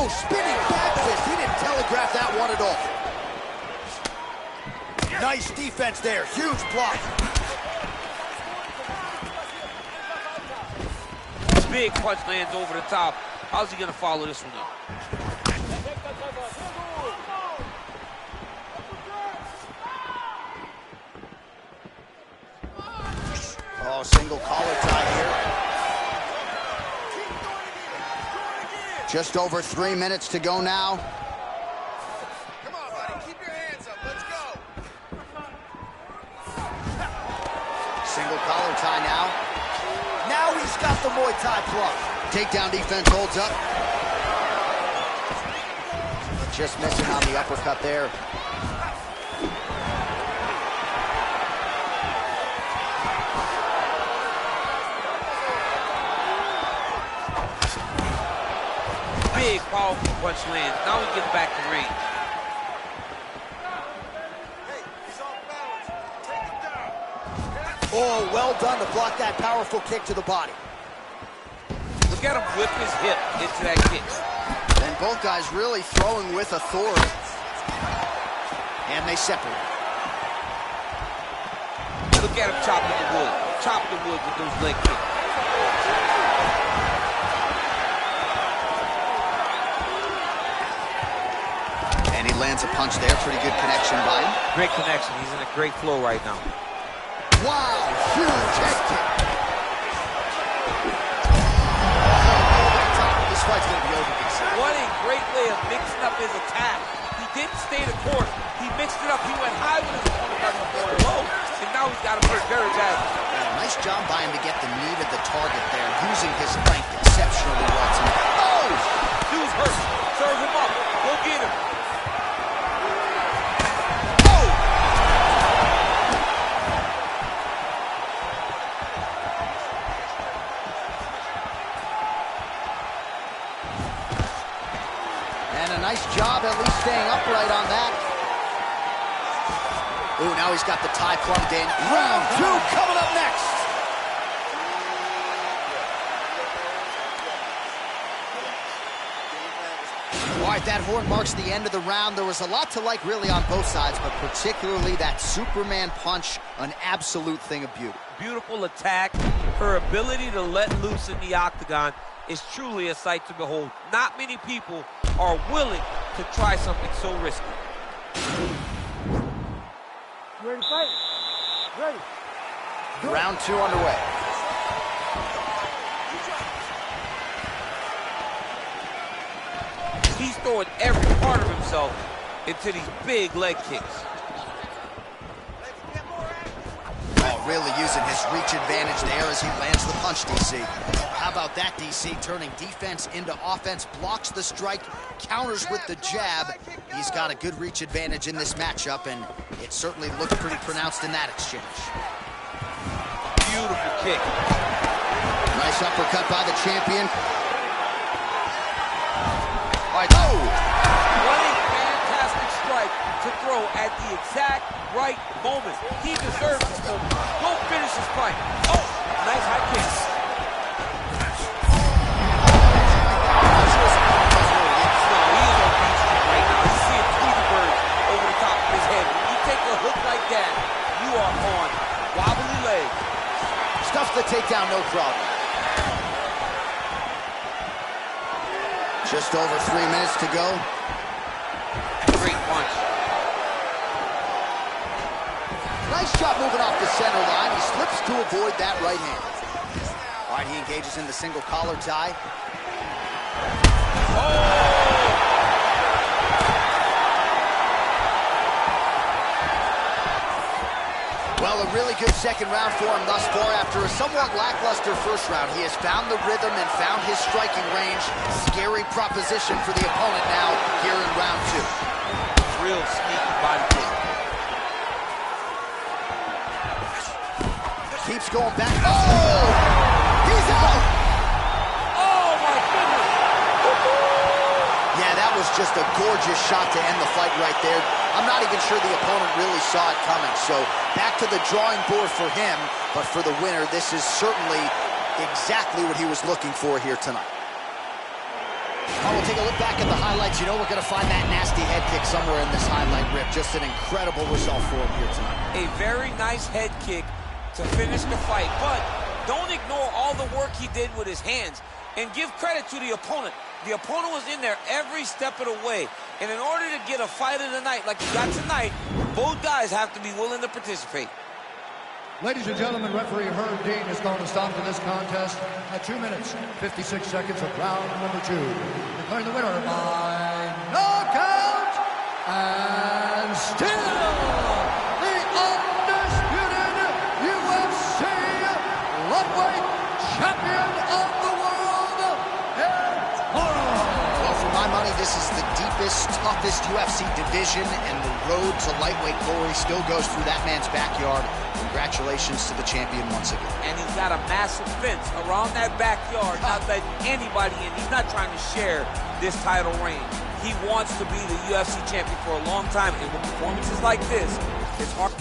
Oh, spinning back fist. He didn't telegraph that one at all. Nice defense there. Huge block. Big punch lands over the top. How's he going to follow this one up? Oh, single collar tie here. Just over 3 minutes to go now. Come on, buddy. Keep your hands up. Let's go. Single collar tie now. Now he's got the Muay Thai plug. Takedown defense holds up. Just missing on the uppercut there. Big, powerful punch lands. Now he's getting back to range. Hey, he's off balance. Take him down. Oh, well done to block that powerful kick to the body. Look at him whip his hip into that kick. And both guys really throwing with authority. And they separate. Look at him chopping the wood. Chopping the wood with those leg kicks. And he lands a punch there. Pretty good connection by him. Great connection. He's in a great flow right now. Wow, huge head kick. This fight's going to be over. What a great way of mixing up his attack. He didn't stay the course. He mixed it up. He went high with his opponent, got him going low, and now he's got him hurt very badly. Nice job by him to get the knee to the target there, using his strength exceptionally well tonight. Oh! Dude's hurt. Serve him up. Go get him. And a nice job at least staying upright on that. Ooh, now he's got the tie plugged in. Round 2 coming up next. All right, that horn marks the end of the round. There was a lot to like really on both sides, but particularly that Superman punch, an absolute thing of beauty. Beautiful attack. Her ability to let loose in the octagon is truly a sight to behold. Not many people are willing to try something so risky. You ready to fight? Ready. Round 2 underway. He's throwing every part of himself into these big leg kicks. Oh, really using his reach advantage there as he lands the punch, DC. How about that, DC? Turning defense into offense, blocks the strike, counters with the jab. He's got a good reach advantage in this matchup, and it certainly looked pretty pronounced in that exchange. Beautiful kick. Nice uppercut by the champion. All right, oh! What a fantastic strike to throw at the exact right moment. He deserves this moment. Go finish his fight. Oh, nice high kick. No, he is on beat street right now. You see a Tweety bird over the top of his head. When you take a hook like that, you are on wobbly legs. Stuffs the takedown, no problem. Just over 3 minutes to go. Great punch. Nice shot moving off the center line. He slips to avoid that right hand. All right, he engages in the single collar tie. Well, a really good second round for him thus far. After a somewhat lackluster first round, he has found the rhythm and found his striking range. Scary proposition for the opponent now here in round 2. Real sneaky body kick. Keeps going back. Oh! He's out! Oh, my goodness! Yeah, that was just a gorgeous shot to end the fight right there. I'm not even sure the opponent really saw it coming. So back to the drawing board for him. But for the winner, this is certainly exactly what he was looking for here tonight. Oh, we'll take a look back at the highlights. You know we're going to find that nasty head kick somewhere in this highlight rip. Just an incredible result for him here tonight. A very nice head kick to finish the fight, but don't ignore all the work he did with his hands, and give credit to the opponent. The opponent was in there every step of the way, and in order to get a fight of the night like you got tonight, both guys have to be willing to participate. Ladies and gentlemen, referee Herb Dean is going to stop to this contest at 2 minutes, 56 seconds of round number 2. Declaring the winner by knockout, and still the undisputed UFC lightweight champion of the world, Ed Crunk. Well, for my money, this is the deepest, toughest UFC division, and the road to lightweight glory still goes through that man's backyard. Congratulations to the champion once again. And he's got a massive fence around that backyard, not letting anybody in. He's not trying to share this title reign. He wants to be the UFC champion for a long time, and with performances like this, it's hard.